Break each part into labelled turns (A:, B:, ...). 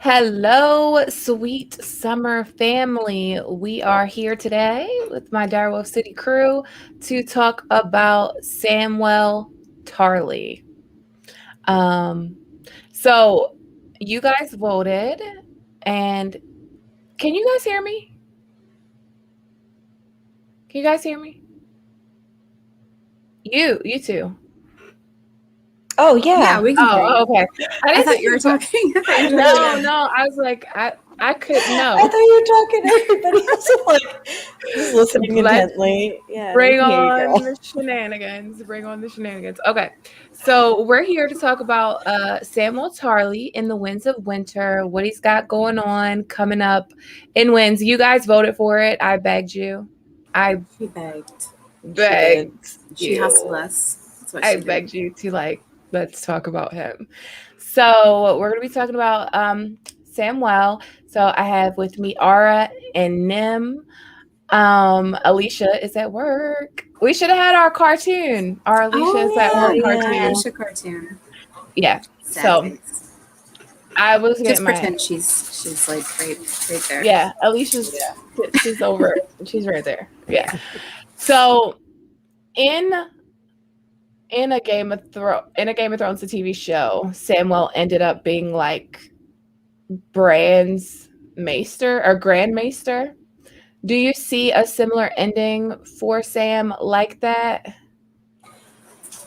A: Hello, sweet summer family. We are here today with my Direwolf City crew to talk about Samwell Tarly. Um, so you guys voted, and can you guys hear me? Can you guys hear me? You two.
B: Oh yeah.
C: Yeah, we can hear you.
A: Okay.
C: I thought you were talking.
A: No. I was like, I couldn't know.
B: I thought you were talking to everybody else. I'm like, just listening
A: Let's
B: intently. Yeah,
A: Bring
B: we can hear you,
A: on
B: girl.
A: the shenanigans. Bring on the shenanigans. Okay. So we're here to talk about Samuel Tarly in the Winds of Winter, what he's got going on coming up in Winds. You guys voted for it. I begged you. I
C: She begged.
A: begged
C: She
A: you.
C: hustled us. That's what
A: I
C: she
A: begged
C: did.
A: you to let's talk about him. So we're gonna be talking about Samwell. So I have with me Ara and Nim. Alicia is at work. We should have had our cartoon. Our Alicia is at
C: Oh
A: work
C: yeah,
B: yeah.
C: the
A: cartoon.
C: Alicia cartoon.
A: Yeah.
C: Sad
A: So
C: face.
A: I was getting
C: Just pretend she's like right there.
A: yeah. Alicia's she's over. She's right there. Yeah. So in a Game of Thrones, the TV show, Samwell ended up being like Bran's maester or Grand Maester. Do you see a similar ending for Sam like that?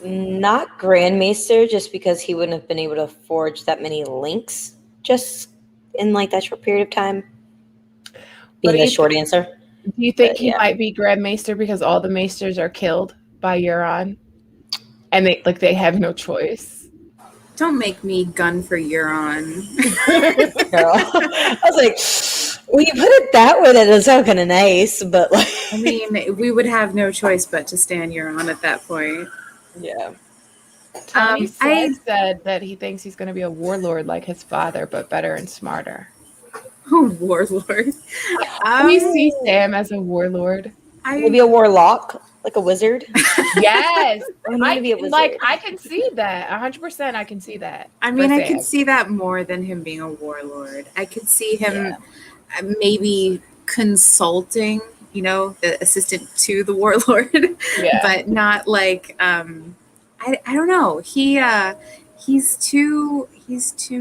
B: Not Grandmaster, just because he wouldn't have been able to forge that many links just in like that short period of time.
A: But
B: Being the short answer.
A: do you think
B: But,
A: he
B: yeah.
A: might be Grand Maester because all the Maesters are killed by Euron, and they have no choice?
C: Don't make me gun for Euron.
B: Girl. I was like, when you put it that way, that does sound kind of nice, but like,
C: I mean, we would have no choice but to stand Euron at that point.
B: yeah.
A: Tony
C: I
A: said that he thinks he's going to be a warlord like his father, but better and smarter.
C: warlord.
A: Do you see Sam as a warlord?
B: Maybe a warlock, like a wizard.
A: Yes,
B: I want to be a wizard.
A: I can see that 100%. I can see that.
C: I mean,
A: for
C: I
A: Sam.
C: could see that more than him being a warlord. I could see him maybe consulting, the assistant to the warlord,
A: Yeah.
C: but not like I don't know. He's too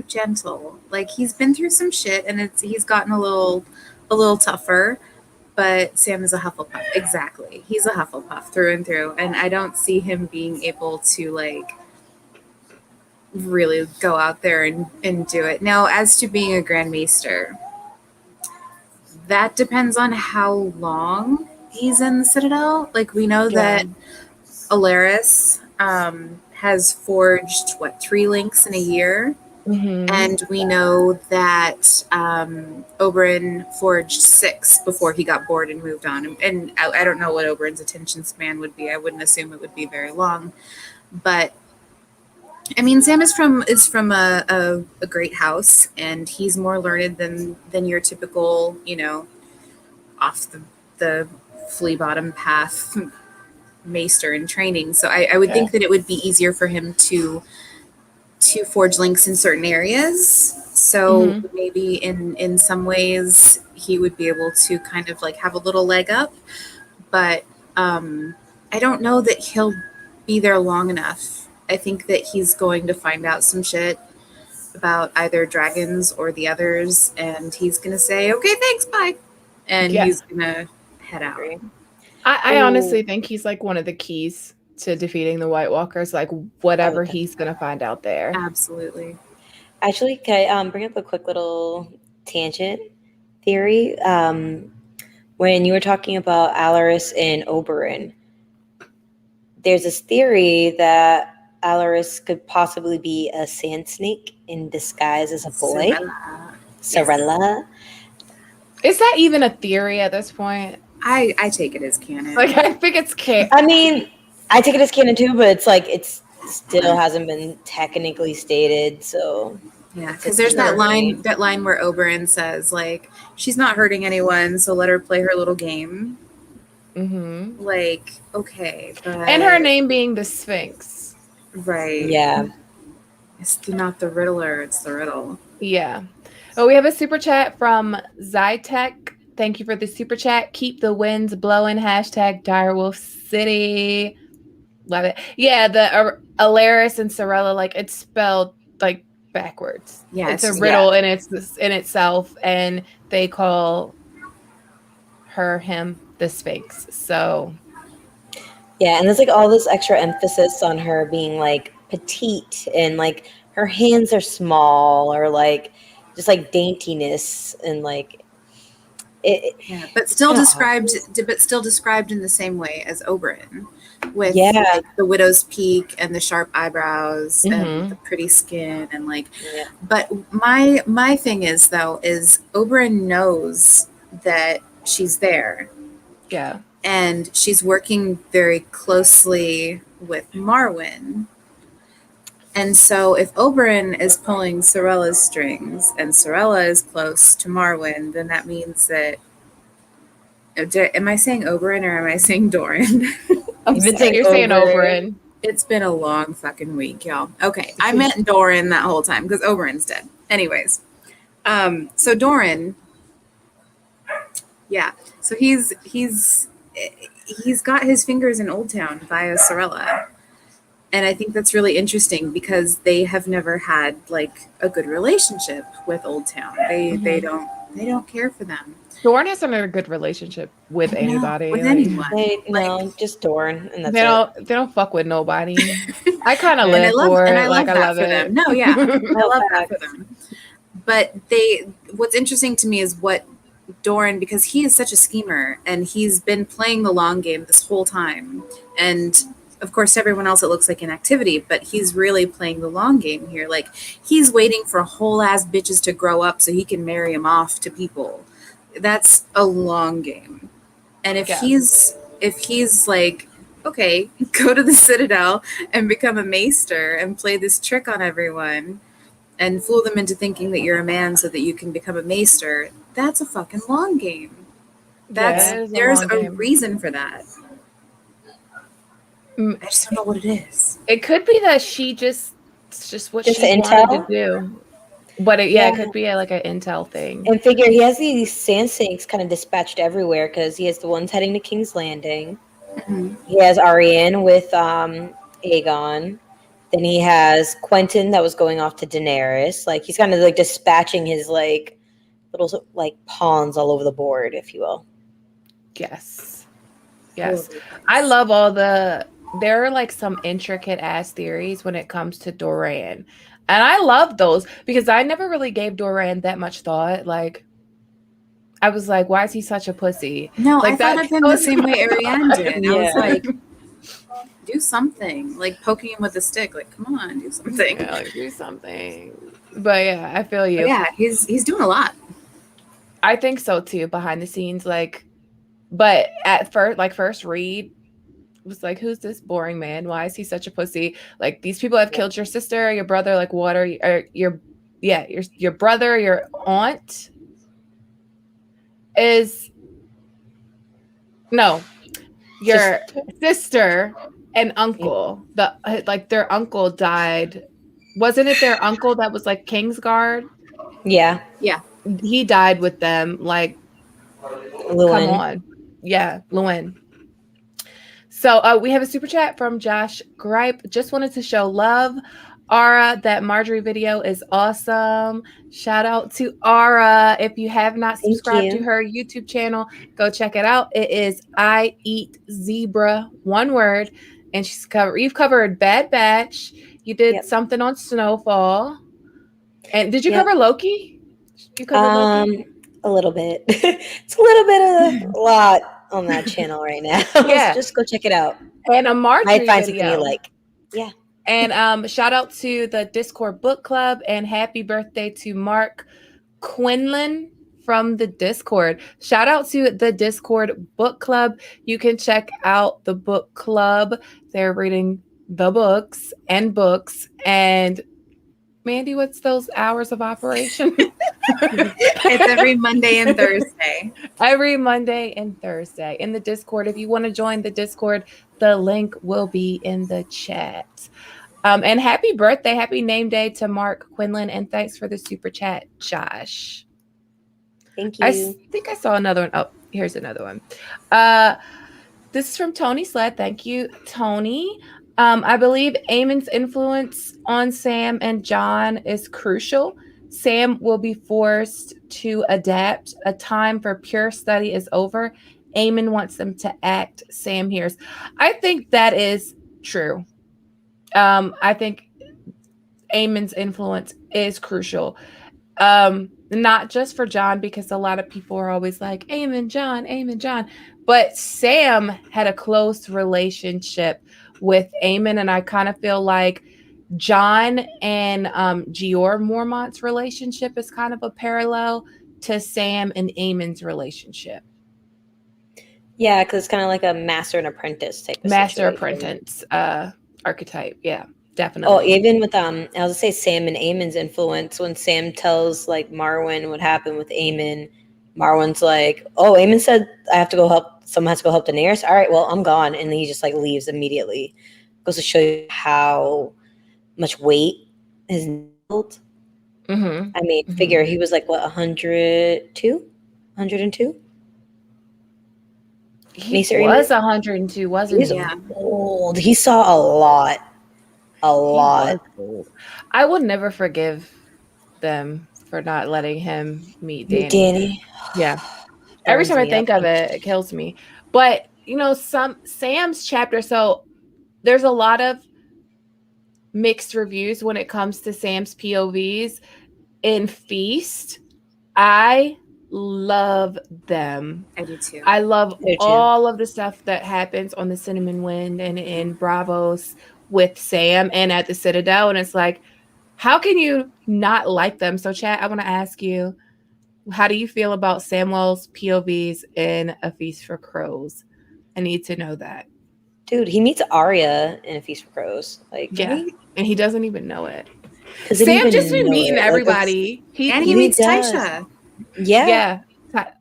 C: gentle. Like he's been through some shit and he's gotten a little tougher. But Sam is a Hufflepuff. Exactly. He's a Hufflepuff through and through. And I don't see him being able to like really go out there and do it. Now, as to being a Grand Maester, that depends on how long he's in the Citadel. Like we know that Alaris has forged 3 links in a year.
A: Mm-hmm.
C: And we know that Oberyn forged 6 before he got bored and moved on. And I don't know what Oberyn's attention span would be. I wouldn't assume it would be very long. But I mean, Sam is from a great house, and he's more learned than your typical, off the flea bottom path maester in training. So I would think that it would be easier for him to forge links in certain areas. So maybe in some ways he would be able to kind of like have a little leg up. But I don't know that he'll be there long enough. I think that he's going to find out some shit about either dragons or the others, and he's going to say, okay, thanks, bye. And he's going to head out.
A: I honestly think he's like one of the keys to defeating the White Walkers, like whatever he's going to find out there.
C: Absolutely.
B: Actually, can I bring up a quick little tangent theory? When you were talking about Alaris and Oberyn, there's this theory that Alaris could possibly be a sand snake in disguise as a boy. Sorella.
A: Is that even a theory at this point?
C: I take it as canon.
A: Like, I think it's canon.
B: I mean, I take it as canon too, but it's like it's still hasn't been technically stated. So
C: yeah, because there's that line where Oberyn says like she's not hurting anyone, so let her play her little game.
A: Mm-hmm.
C: Like, okay, but
A: and her name being the Sphinx,
C: right?
B: Yeah,
C: it's not the Riddler; it's the riddle.
A: Yeah, Oh, we have a super chat from Zytech. Thank you for the super chat. Keep the winds blowing. Hashtag Direwolf City. Love it. Yeah, the Alaris and Sorella, like it's spelled like backwards.
C: Yeah,
A: it's a
C: just-
A: riddle in itself, and they call him the Sphinx. So
B: Yeah, and there's like all this extra emphasis on her being like petite and like her hands are small or like just like daintiness and like
C: yeah, but still
B: Yeah.
C: described in the same way as Oberyn, with
B: Yeah.
C: like the widow's peak and the sharp eyebrows and
A: Mhm.
C: the pretty skin and like.
B: Yeah.
C: But my thing is though is Oberyn knows that she's there,
A: yeah,
C: and she's working very closely with Marwyn. And so if Oberyn is pulling Sorella's strings and Sorella is close to Marwyn, then that means that. Am I saying Oberyn or am I saying Doran?
B: You've been saying
A: you're saying
B: Oberyn.
A: Oberyn.
C: It's been a long fucking week, y'all. Okay, I meant Doran that whole time because Oberyn's dead. Anyways, so Doran, yeah, so he's got his fingers in Old Town via Sorella, and I think that's really interesting because they have never had like a good relationship with Old Town. They don't care for them.
A: Doran hasn't had a good relationship with
C: No,
A: anybody.
C: with
A: like,
C: anyone.
B: No, just Doran, and that's
A: they don't fuck with nobody. I kind of
C: And
A: live for it.
C: I love
A: Like I
C: that
A: love
C: for
A: it.
C: them. No, yeah, I love that
B: facts.
C: for them. But what's interesting to me is what Doran, because he is such a schemer and he's been playing the long game this whole time. And of course, to everyone else, it looks like inactivity, but he's really playing the long game here. Like he's waiting for whole ass bitches to grow up so he can marry them off to people. That's a long game. And if
A: Yeah.
C: he's like, okay, go to the Citadel and become a maester and play this trick on everyone and fool them into thinking that you're a man so that you can become a maester, that's a fucking long game. There's a reason for that. I just don't know what it is.
A: It could be that it's just what
B: Just
A: she wanted to
B: intel?
A: do. But it could be like an intel thing.
B: And figure he has these sand snakes kind of dispatched everywhere because he has the ones heading to King's Landing.
C: Mm-hmm.
B: He has Arianne with Aegon. Then he has Quentin that was going off to Daenerys. Like he's kind of like dispatching his like little like pawns all over the board, if you will.
A: Yes. I love there are like some intricate ass theories when it comes to Doran. And I love those because I never really gave Doran that much thought. Like I was like, why is he such a pussy?
C: No,
A: like
C: I thought of him the same way Arianne did.
B: Yeah.
C: I was like, do something. Like poking him with a stick. Like, come on, do something.
A: Yeah, like do something. But yeah, I feel you.
C: But yeah, he's doing a lot.
A: I think so too, behind the scenes. Like, but at first read was like, who's this boring man? Why is he such a pussy? Like these people have killed your sister, your brother. Like what are you? Or your brother, your aunt is no, your sister and uncle. Their uncle died. Wasn't it their uncle that was like Kingsguard?
B: Yeah.
A: He died with them. Like,
B: Llewyn.
A: come on. Yeah, Llewyn. So we have a super chat from Josh Gripe. Just wanted to show love. Ara, that Marjorie video is awesome. Shout out to Ara. If you have not subscribed to her YouTube channel, go check it out. It is I Eat Zebra, one word. And you've covered Bad Batch. You did something on Snowfall. And did you cover Loki? You covered Loki?
B: A little bit. It's a little bit of a lot on that channel right now.
A: Yeah.
B: Just go check it out.
A: And a Marjorie
B: Might find
A: video.
B: something you like. Yeah.
A: And shout out to the Discord book club and happy birthday to Mark Quinlan from the Discord. Shout out to the Discord book club. You can check out the book club. They're reading the books. And Mandy, what's those hours of operation?
C: It's every Monday and Thursday.
A: Every Monday and Thursday in the Discord. If you want to join the Discord, the link will be in the chat. And happy birthday, happy name day to Mark Quinlan, and thanks for the super chat, Josh.
B: Thank
A: I
B: you.
A: think I saw another one. Oh, here's another one. This is from Tony Sled. Thank you, Tony. I believe Eamon's influence on Sam and John is crucial. Sam will be forced to adapt. A time for pure study is over. Eamon wants them to act. Sam hears. I think that is true. I think Eamon's influence is crucial. Not just for John, because a lot of people are always like, Eamon, John. But Sam had a close relationship with Eamon, and I kind of feel like John and Gior Mormont's relationship is kind of a parallel to Sam and Eamon's relationship.
B: Yeah, because it's kind of like a master and apprentice type of
A: Master
B: situation.
A: apprentice archetype. Yeah,
B: Oh,
A: definitely.
B: even with I was gonna say Sam and Eamon's influence. When Sam tells like Marwyn what happened with Eamon, Marwyn's like, "Oh, Eamon said I have to go help. Someone has to go help Daenerys. All right, well, I'm gone," and then he just like leaves immediately. Goes to show you how much weight his held.
A: Mm-hmm.
B: I mean, figure he was like what 102, 102.
A: He was 102, wasn't
B: He's
A: he?
C: Yeah.
B: old. He saw a lot. A lot.
A: He was old. I will never forgive them for not letting him meet Danny. Yeah. Every
B: Burns
A: time I
B: me up.
A: think of it, it kills me. But some Sam's chapter, so there's a lot of mixed reviews when it comes to Sam's POVs. In Feast, I love them.
C: I do too.
A: I love
B: Me too.
A: all of the stuff that happens on the Cinnamon Wind and in Bravos with Sam and at the Citadel. And it's like, how can you not like them? So, chat, I want to ask you, how do you feel about Samwell's POVs in A Feast for Crows? I need to know that.
B: Dude, he meets Arya in A Feast for Crows. Like,
A: Yeah. And he doesn't even know it.
B: doesn't
A: Sam
B: even
A: just been
B: know
A: meeting
B: it. Like,
A: everybody.
C: And he meets
B: does.
C: Tysha.
B: Yeah.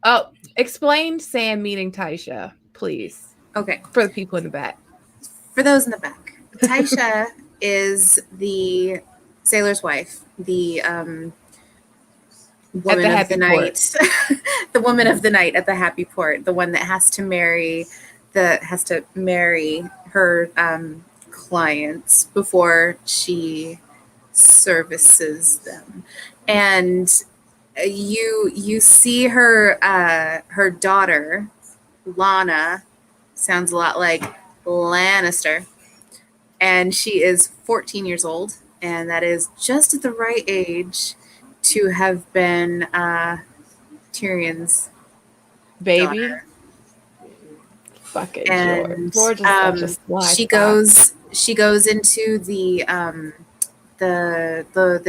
A: Oh, explain Sam meeting Tysha, please.
C: Okay.
A: For the people in the back.
C: For those in the back, Tysha is the sailor's wife, the woman of the night, the woman of the night at the Happy Port, the one that has to marry her clients before she services them, and you see her her daughter Lana, sounds a lot like Lannister, and she is 14 years old, and that is just at the right age to have been Tyrion's
A: baby.
C: daughter.
A: Fucking
C: And
A: George is such a sly
C: she goes into the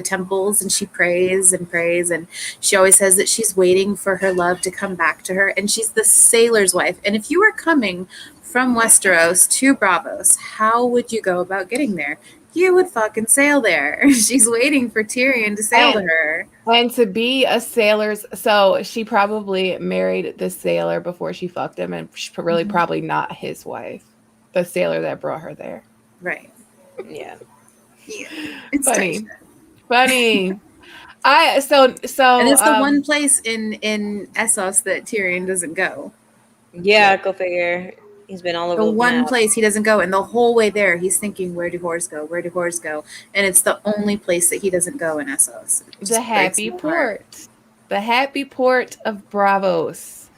C: temples, and she prays and prays, and she always says that she's waiting for her love to come back to her, and she's the sailor's wife. And if you were coming from Westeros to Bravos, how would you go about getting there? You would fucking sail there. She's waiting for Tyrion to sail to her.
A: And to be a sailor's, so she probably married the sailor before she fucked him, and she's really probably not his wife, the sailor that brought her there.
C: Right.
B: Yeah.
C: It's
A: funny.
C: Tysha.
A: Funny.
C: And it's the one place in Essos that Tyrion doesn't go.
B: Yeah, go figure. He's been all over
C: The one
B: map.
C: place he doesn't go, and the whole way there he's thinking, where do whores go? Where do whores go? And it's the only place that he doesn't go in Essos.
A: The Happy Port. The Happy Port of Bravos.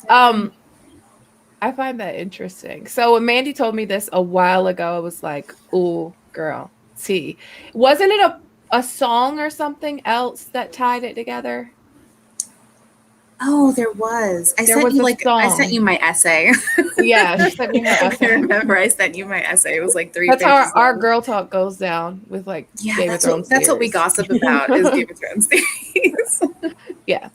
A: I find that interesting. So when Mandy told me this a while ago, I was like, ooh, girl, T. Wasn't it a song or something else that tied it together?
C: Oh, there was. I sent you my essay.
A: Yeah, she sent me her essay.
C: I remember I sent you my essay. It was like 3
A: That's
C: pages
A: how our
C: long.
A: girl talk goes down with like Game of Thrones.
C: That's what we gossip about is Game of Thrones series.
A: Yeah.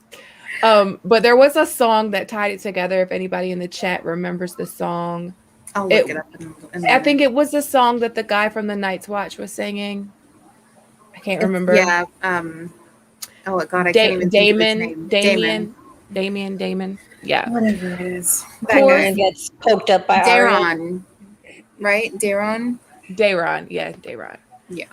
A: But there was a song that tied it together. If anybody in the chat remembers the song,
C: I'll look it up.
A: I think it was the song that the guy from the Night's Watch was singing. I can't remember.
C: Yeah. Oh God, I can't even think of his name.
A: Damon. Yeah.
C: Whatever it is.
B: That guy gets poked up by
C: Daron. Right? Daron?
A: Dayron. Yeah, Dayron.
C: Yeah.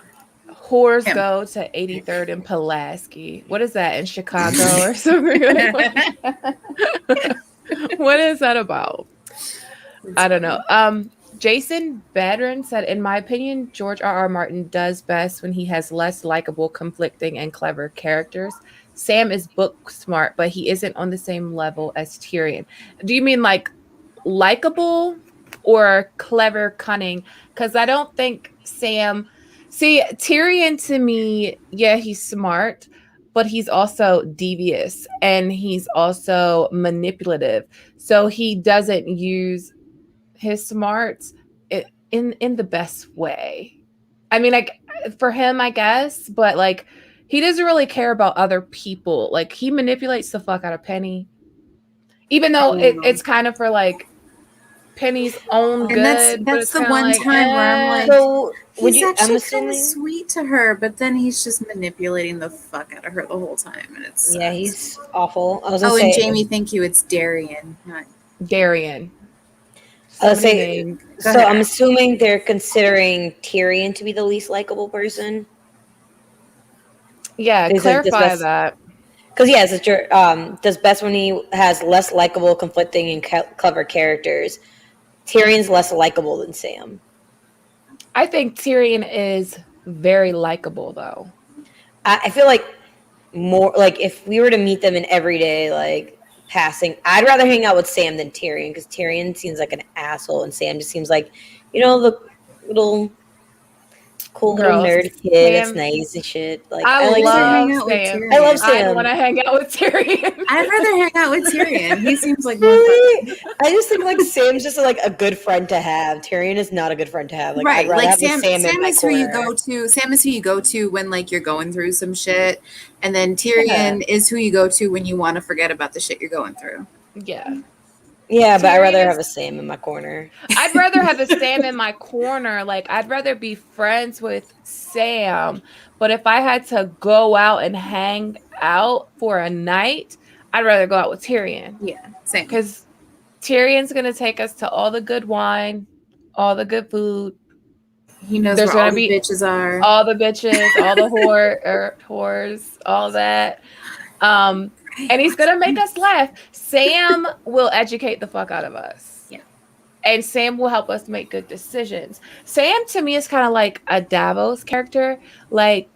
A: Whores
C: Him.
A: go to 83rd and Pulaski. What is that, in Chicago or something? Like, what is that about? I don't know. Jason Badron said, in my opinion, George R.R. Martin does best when he has less likable, conflicting, and clever characters. Sam is book smart, but he isn't on the same level as Tyrion. Do you mean like likable or clever, cunning? Because I don't think Sam. See, Tyrion to me, yeah, he's smart, but he's also devious and he's also manipulative. So he doesn't use his smarts in the best way. I mean, like, for him, I guess, but like he doesn't really care about other people. Like he manipulates the fuck out of Penny, even though it's kind of for like Penny's own
C: And
A: good. But
C: that's
A: it's
C: the
A: kind of
C: one
A: like,
C: time where I'm like,
B: So would
C: he's
B: you? I'm
C: actually kind of
B: assuming.
C: sweet to her, but then he's just manipulating the fuck out of her the whole time, and it sucks.
B: Yeah, he's awful. I was gonna
C: Oh, and
B: say.
C: Jamie, thank you. It's Darian, not.
A: Darian.
B: I was
A: Somebody
B: say.
A: named.
C: Go
B: So
C: ahead,
B: I'm
C: Ash.
B: assuming they're considering Tyrion to be the least likable person.
A: Yeah,
B: Is it
A: clarify
B: best?
A: that.
B: Because yes, it's your does best when he has less likable, conflicting, and clever characters. Tyrion's less likable than Sam.
A: I think Tyrion is very likable, though.
B: I feel like more like if we were to meet them in everyday like passing, I'd rather hang out with Sam than Tyrion because Tyrion seems like an asshole and Sam just seems like, the little cool little
A: Girls,
B: nerd kid that's
A: Sam,
B: nice and shit. Like
A: I
B: I like
C: rather hang
B: Sam.
A: love
C: out with
A: Sam.
C: Tyrion.
B: I love
A: I
B: Sam.
A: want to hang out with Tyrion.
C: I'd rather hang out with Tyrion. He seems like more fun.
B: Really? I just think like Sam's just like a good friend to have. Tyrion is not a good friend to have. Like
C: Right,
B: I'd rather
C: like
B: have
C: Sam.
B: Sam in
C: Sam
B: my
C: is who you
B: corner.
C: go to. Sam is who you go to when like you're going through some shit, and then
B: Yeah.
C: Tyrion is who you go to when you want to forget about the shit you're going through.
A: Yeah.
B: Yeah, but I'd rather
A: Tyrion
B: have
A: is.
B: a Sam in my corner.
A: I'd rather have a Sam in my corner. Like, I'd rather be friends with Sam. But if I had to go out and hang out for a night, I'd rather go out with Tyrion.
C: Yeah, same.
A: Because Tyrion's going to take us to all the good wine, all the good food.
C: He knows
A: There's
C: where all
A: going to
C: the
A: be
C: bitches are.
A: all the bitches, all the whores, all that. And he's going to make us laugh. Sam will educate the fuck out of us.
C: Yeah.
A: And Sam will help us make good decisions. Sam to me is kind of like a Davos character, like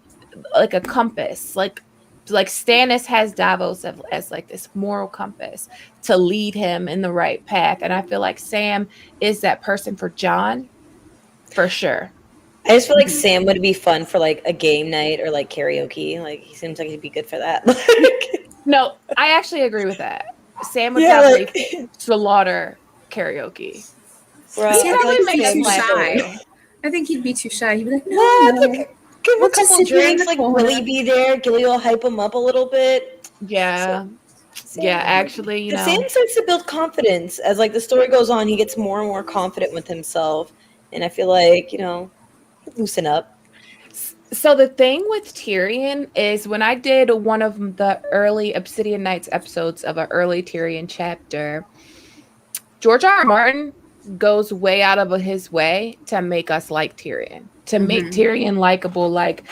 A: a compass. Like Stannis has Davos as like this moral compass to lead him in the right path. And I feel like Sam is that person for Jon, for sure.
B: I just feel like Sam would be fun for like a game night or like karaoke. Like he seems like he'd be good for that.
A: No, I actually agree with that. Sam would
B: Yeah,
A: probably
B: like-
A: slaughter karaoke.
B: Bro,
C: Sam
B: I
C: would
B: feel
C: be
B: Sam
C: too
B: might
C: shy.
B: go.
C: I think he'd be too shy. He'd be like,
B: What?
C: no.
B: Like, give him
C: We'll
B: a
C: just
B: couple
C: sit here in
B: drinks.
C: the
B: Like
C: corner.
B: Gilly be there. Gilly will hype him up a little bit.
A: Yeah.
B: Sam,
A: Yeah, actually, you know.
B: Sam starts to build confidence as like the story goes on. He gets more and more confident with himself, and I feel like loosen up.
A: So the thing with Tyrion is when I did one of the early Obsidian Nights episodes of an early Tyrion chapter, George R. R. Martin goes way out of his way to make us like Tyrion, to make Tyrion likable. Like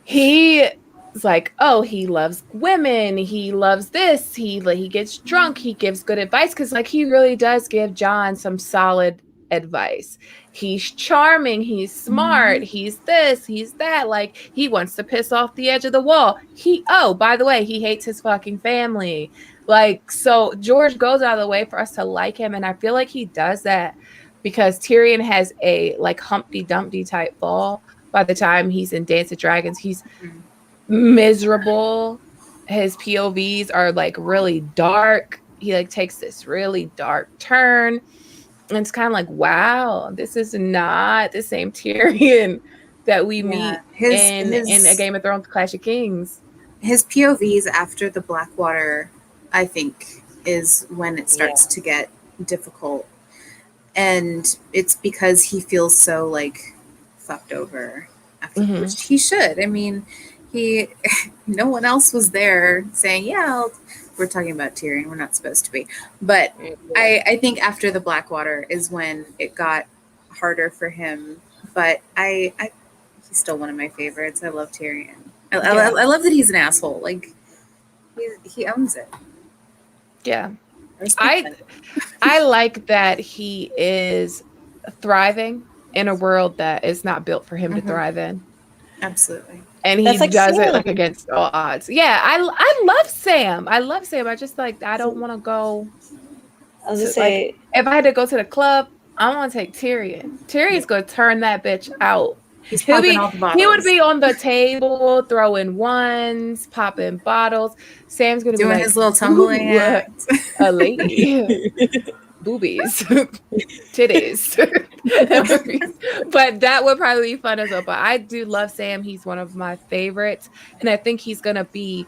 A: he is like, oh, he loves women, he loves this, he gets drunk, he gives good advice, because like he really does give Jon some solid advice. He's charming, he's smart, he's this, he's that. Like he wants to piss off the edge of the wall. By the way, he hates his fucking family. Like, so George goes out of the way for us to like him, and I feel like he does that because Tyrion has a like Humpty Dumpty type fall. By the time he's in Dance of Dragons, he's miserable. His POVs are like really dark. He like takes this really dark turn. And it's kind of like, wow, this is not the same Tyrion that we meet in a Game of Thrones Clash of Kings.
C: His POVs after the Blackwater, I think, is when it starts to get difficult. And it's because he feels so like fucked over after, which he should. I mean, no one else was there saying, yeah, we're talking about Tyrion. We're not supposed to be. But I think after the Blackwater is when it got harder for him. But He's still one of my favorites. I love Tyrion.
B: Yeah.
C: I love that he's an asshole. Like he owns it.
A: Yeah.
C: I respect that.
A: I like that he is thriving in a world that is not built for him to thrive in.
C: Absolutely.
A: And he
B: That's like
A: does it
B: Sam.
A: like against all odds. Yeah, I love Sam. I love Sam. I just like I don't want to go
B: I was
A: to
B: gonna say,
A: like if I had to go to the club, I want to take Tyrion. Tyrion's gonna turn that bitch out.
C: He's popping all the bottles.
A: He would be on the table throwing ones, popping bottles. Sam's gonna
C: doing
A: be like
C: his little tumbling
A: "Ooh,
C: act.
A: a lady, boobies, titties. But that would probably be fun as well. But I do love Sam. He's one of my favorites, and I think he's gonna be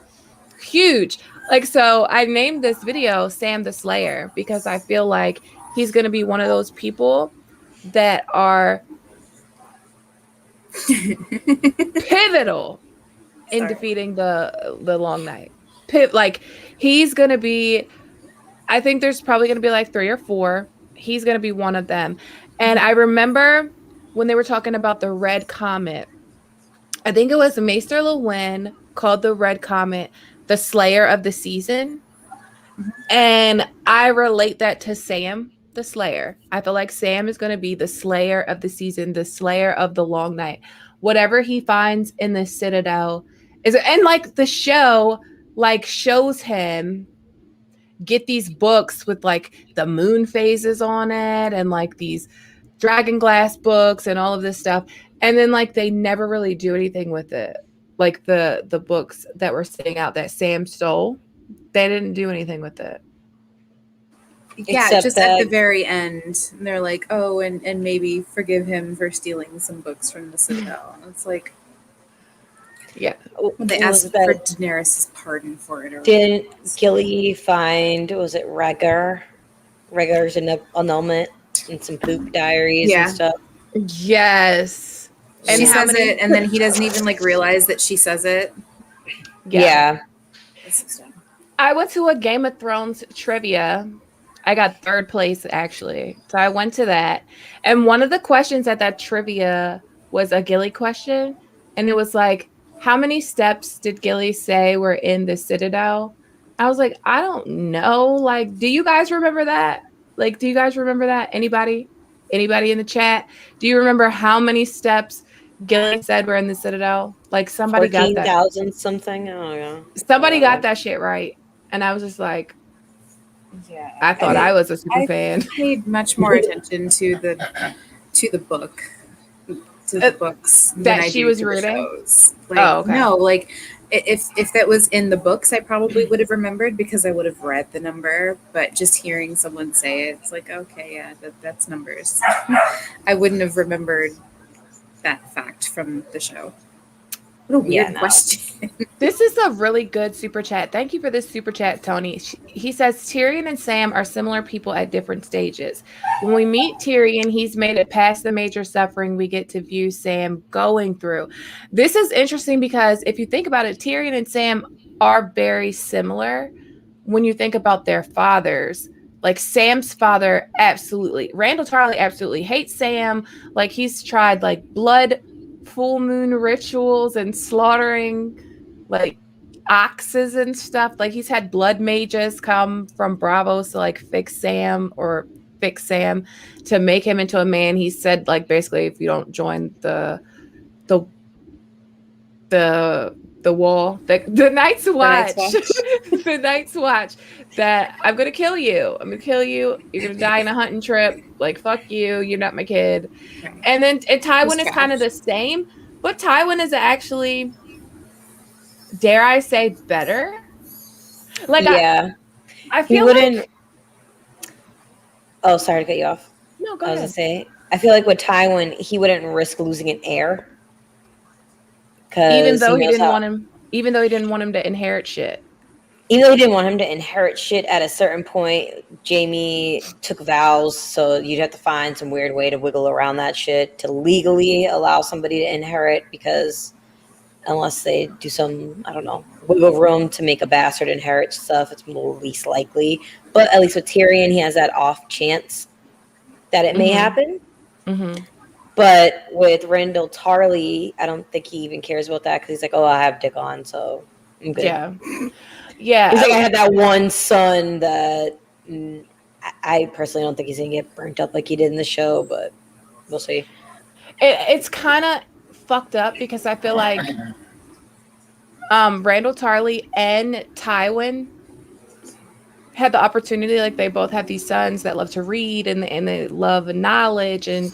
A: huge. Like, so I named this video Sam the Slayer because I feel like he's gonna be one of those people that are pivotal in defeating the long night. Like he's gonna be. I think there's probably gonna be like 3 or 4. He's gonna be one of them. And I remember when they were talking about the Red Comet. I think it was Maester Lewin called the Red Comet the Slayer of the Season, and I relate that to Sam the Slayer. I feel like Sam is going to be the Slayer of the season, the Slayer of the long night. Whatever he finds in the Citadel is, and like the show, like shows him get these books with like the moon phases on it, and like these dragon glass books and all of this stuff, and then like they never really do anything with it. Like the books that were sitting out that Sam stole, they didn't do anything with it.
C: Yeah,
B: Except
C: just
B: that-
C: at the very end, they're like, "Oh, and maybe forgive him for stealing some books from the Citadel." And it's like,
A: yeah,
C: when they asked for Daenerys' pardon for it. Or
B: didn't Gilly find, was it Rhaegar's annulment and some poop diaries and stuff?
A: Yes.
C: And she says it, and then he doesn't even like realize that she says it.
B: Yeah.
A: I went to a Game of Thrones trivia. I got 3rd place, actually. So I went to that. And one of the questions at that trivia was a Gilly question. And it was like, how many steps did Gilly say were in the Citadel? I was like, I don't know. Like, do you guys remember that? Like, do you guys remember that? Anybody? Anybody in the chat? Do you remember how many steps Gilly said were in the Citadel? Like, somebody got that.
B: 14,000 something? I don't know.
A: Somebody got that shit right. And I was just like,
C: yeah,
A: I thought I was a super fan.
C: I paid much more attention to the book, to the books
A: that she was reading.
C: Like, no, like if that was in the books, I probably would have remembered because I would have read the number. But just hearing someone say it, it's like, okay, yeah, that's numbers. I wouldn't have remembered that fact from the show. What a weird question.
A: This is a really good super chat. Thank you for this super chat, Tony. He says Tyrion and Sam are similar people at different stages. When we meet Tyrion, he's made it past the major suffering we get to view Sam going through. This is interesting because if you think about it, Tyrion and Sam are very similar when you think about their fathers. Like Sam's father, absolutely. Randall Tarley absolutely hates Sam. Like he's tried like blood full moon rituals and slaughtering like oxes and stuff. Like he's had blood mages come from Bravos to like fix Sam to make him into a man. He said like basically if you don't join the wall, the Night's Watch, the Night's Watch, that I'm gonna kill you. You're gonna die in a hunting trip. Like fuck you. You're not my kid. Right. And then Tywin is kind of the same, but Tywin is actually, dare I say, better. Like I feel like.
B: Oh, sorry to cut you off.
A: No, go ahead.
B: I was gonna say, I feel like with Tywin, he wouldn't risk losing an heir.
A: Even though he didn't want him to inherit shit.
B: Even though he didn't want him to inherit shit, at a certain point, Jaime took vows, so you'd have to find some weird way to wiggle around that shit to legally allow somebody to inherit, because unless they do some, I don't know, wiggle room to make a bastard inherit stuff, it's least likely. But at least with Tyrion, he has that off chance that it may happen.
A: Mm-hmm.
B: But with Randall Tarley, I don't think he even cares about that because he's like, oh, I have dick on, so I'm good.
A: Yeah. Yeah.
B: He's like, I had that one son that I personally don't think he's going to get burnt up like he did in the show, but we'll see.
A: It's kind of fucked up because I feel like Randall Tarley and Tywin had the opportunity, like they both have these sons that love to read and they love knowledge and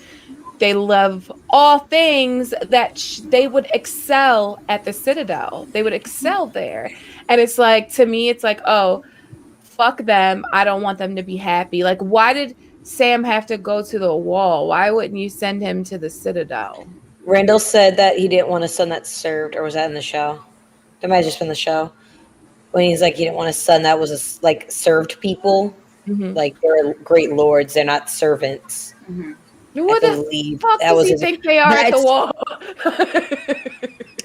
A: they love all things that they would excel at the Citadel. They would excel there. And it's like, to me, it's like, oh, fuck them. I don't want them to be happy. Like, why did Sam have to go to the wall? Why wouldn't you send him to the Citadel?
B: Randall said that he didn't want a son that served, or was that in the show? That might have just been the show. When he's like, he didn't want a son that was like served people.
A: Mm-hmm.
B: Like, they're great lords, they're not servants.
C: Mm-hmm.
A: What the fuck does he think they are at the wall?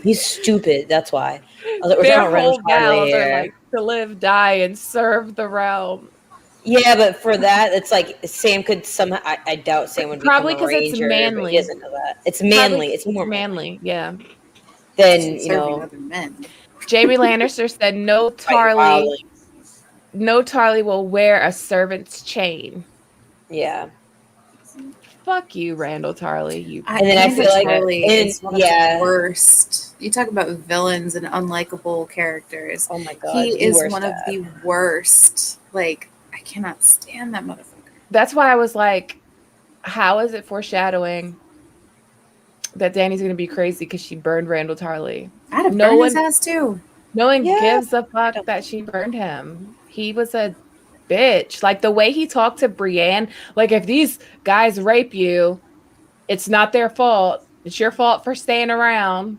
B: He's stupid. That's why. I was like,
A: their whole vows are like to live, die, and serve the realm.
B: Yeah, but for that, it's like Sam could somehow. I doubt Sam would
A: probably
B: become a ranger,
A: it's manly.
B: but he doesn't know that. It's manly. It's more
A: manly. Yeah.
B: Then
C: other men.
A: Jamie Lannister said no Tarly. No Tarly will wear a servant's chain.
B: Yeah.
A: Fuck you, Randall Tarly.
B: And then I feel like
C: Tarly is one of the worst. You talk about villains and unlikable characters.
B: Oh my god,
C: he is one of the worst. Like, I cannot stand that motherfucker.
A: That's why I was like, how is it foreshadowing that Dany's gonna be crazy because she burned Randall Tarly?
C: I'd have burned his ass too.
A: No one gives a fuck that she burned him. He was a bitch. Like the way he talked to Brienne, like if these guys rape you, it's not their fault. It's your fault for staying around.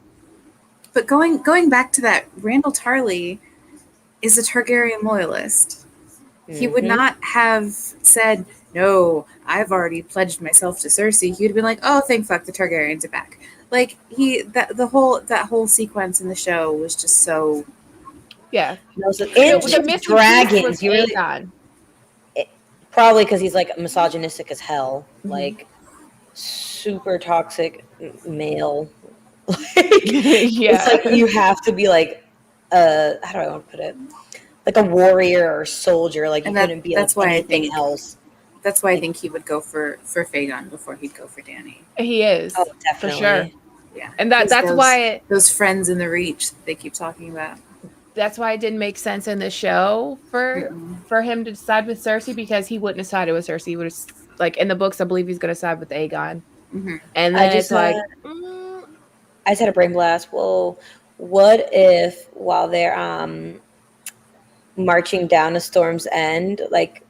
C: But going back to that, Randall Tarly is a Targaryen loyalist. Mm-hmm. He would not have said, no, I've already pledged myself to Cersei. He would have been like, oh, thank fuck, the Targaryens are back. Like that whole sequence in the show was just so.
A: Yeah,
B: the dragons. You really probably because he's like misogynistic as hell, like super toxic male. It's like you have to be like, how do I want to put it? Like a warrior or soldier. Like you couldn't be like anything else.
C: That's why I think he would go for Fagon before he'd go for Dany.
A: He is.
B: Oh, definitely.
A: For sure.
C: Yeah.
A: And that's why
C: those friends in the Reach they keep talking about.
A: That's why it didn't make sense in the show for him to decide with Cersei, because he wouldn't have sided with Cersei. He would have, like in the books, I believe he's going to side with Aegon. Mm-hmm. And then it's like,
B: I just had a brain blast. Well, what if while they're marching down to Storm's End, like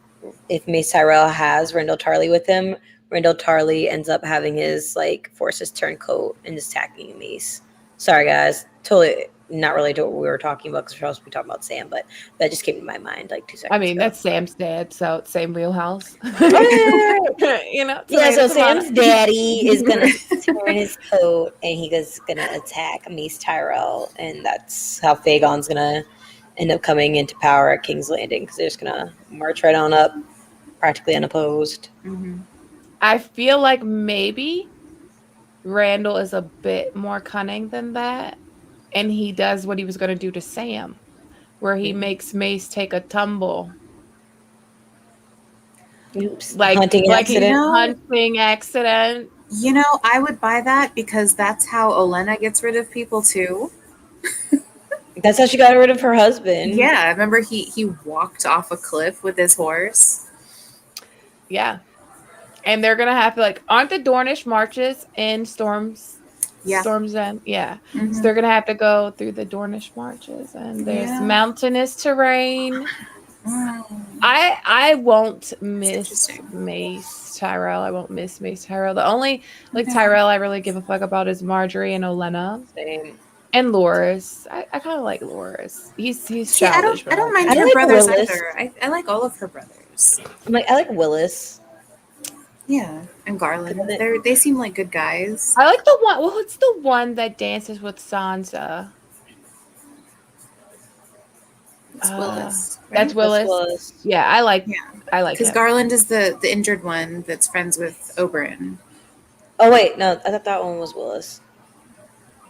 B: if Mace Tyrell has Randall Tarly with him, Randall Tarly ends up having his like forces turncoat and just attacking Mace. Sorry, guys, totally not related to what we were talking about because we're supposed to be talking about Sam, but that just came to my mind like 2 seconds.
A: I mean, that's Sam's dad, so it's same wheelhouse. You know.
B: Yeah, so Sam's daddy is gonna tear in his coat and he's gonna attack Mace Tyrell, and that's how Fagon's gonna end up coming into power at King's Landing because they're just gonna march right on up, practically unopposed.
A: Mm-hmm. I feel like maybe Randall is a bit more cunning than that, and he does what he was going to do to Sam, where he makes Mace take a tumble.
B: Oops.
A: Like
B: hunting
A: accident.
C: You know, I would buy that because that's how Olenna gets rid of people too.
B: That's how she got rid of her husband.
C: Yeah, remember he walked off a cliff with his horse.
A: Yeah. And they're gonna have to aren't the Dornish marches in Storm's End? Yeah. Mm-hmm. So they're gonna have to go through the Dornish marches, and there's mountainous terrain. I won't miss Mace Tyrell. I won't miss Mace Tyrell. The only Tyrell I really give a fuck about is Marjorie and Olenna.
B: Same.
A: And Loras. I kind of like Loras. He's childish.
C: I don't mind her brothers either. I like all of her brothers.
B: I like Willis.
C: Yeah, and Garland. They seem like good guys.
A: I like the one. Well, it's the one that dances with Sansa.
C: It's Willis.
A: Right? That's Willis. Yeah, I like.
C: Because Garland is the injured one that's friends with Oberyn.
B: Oh wait, no, I thought that one was Willis.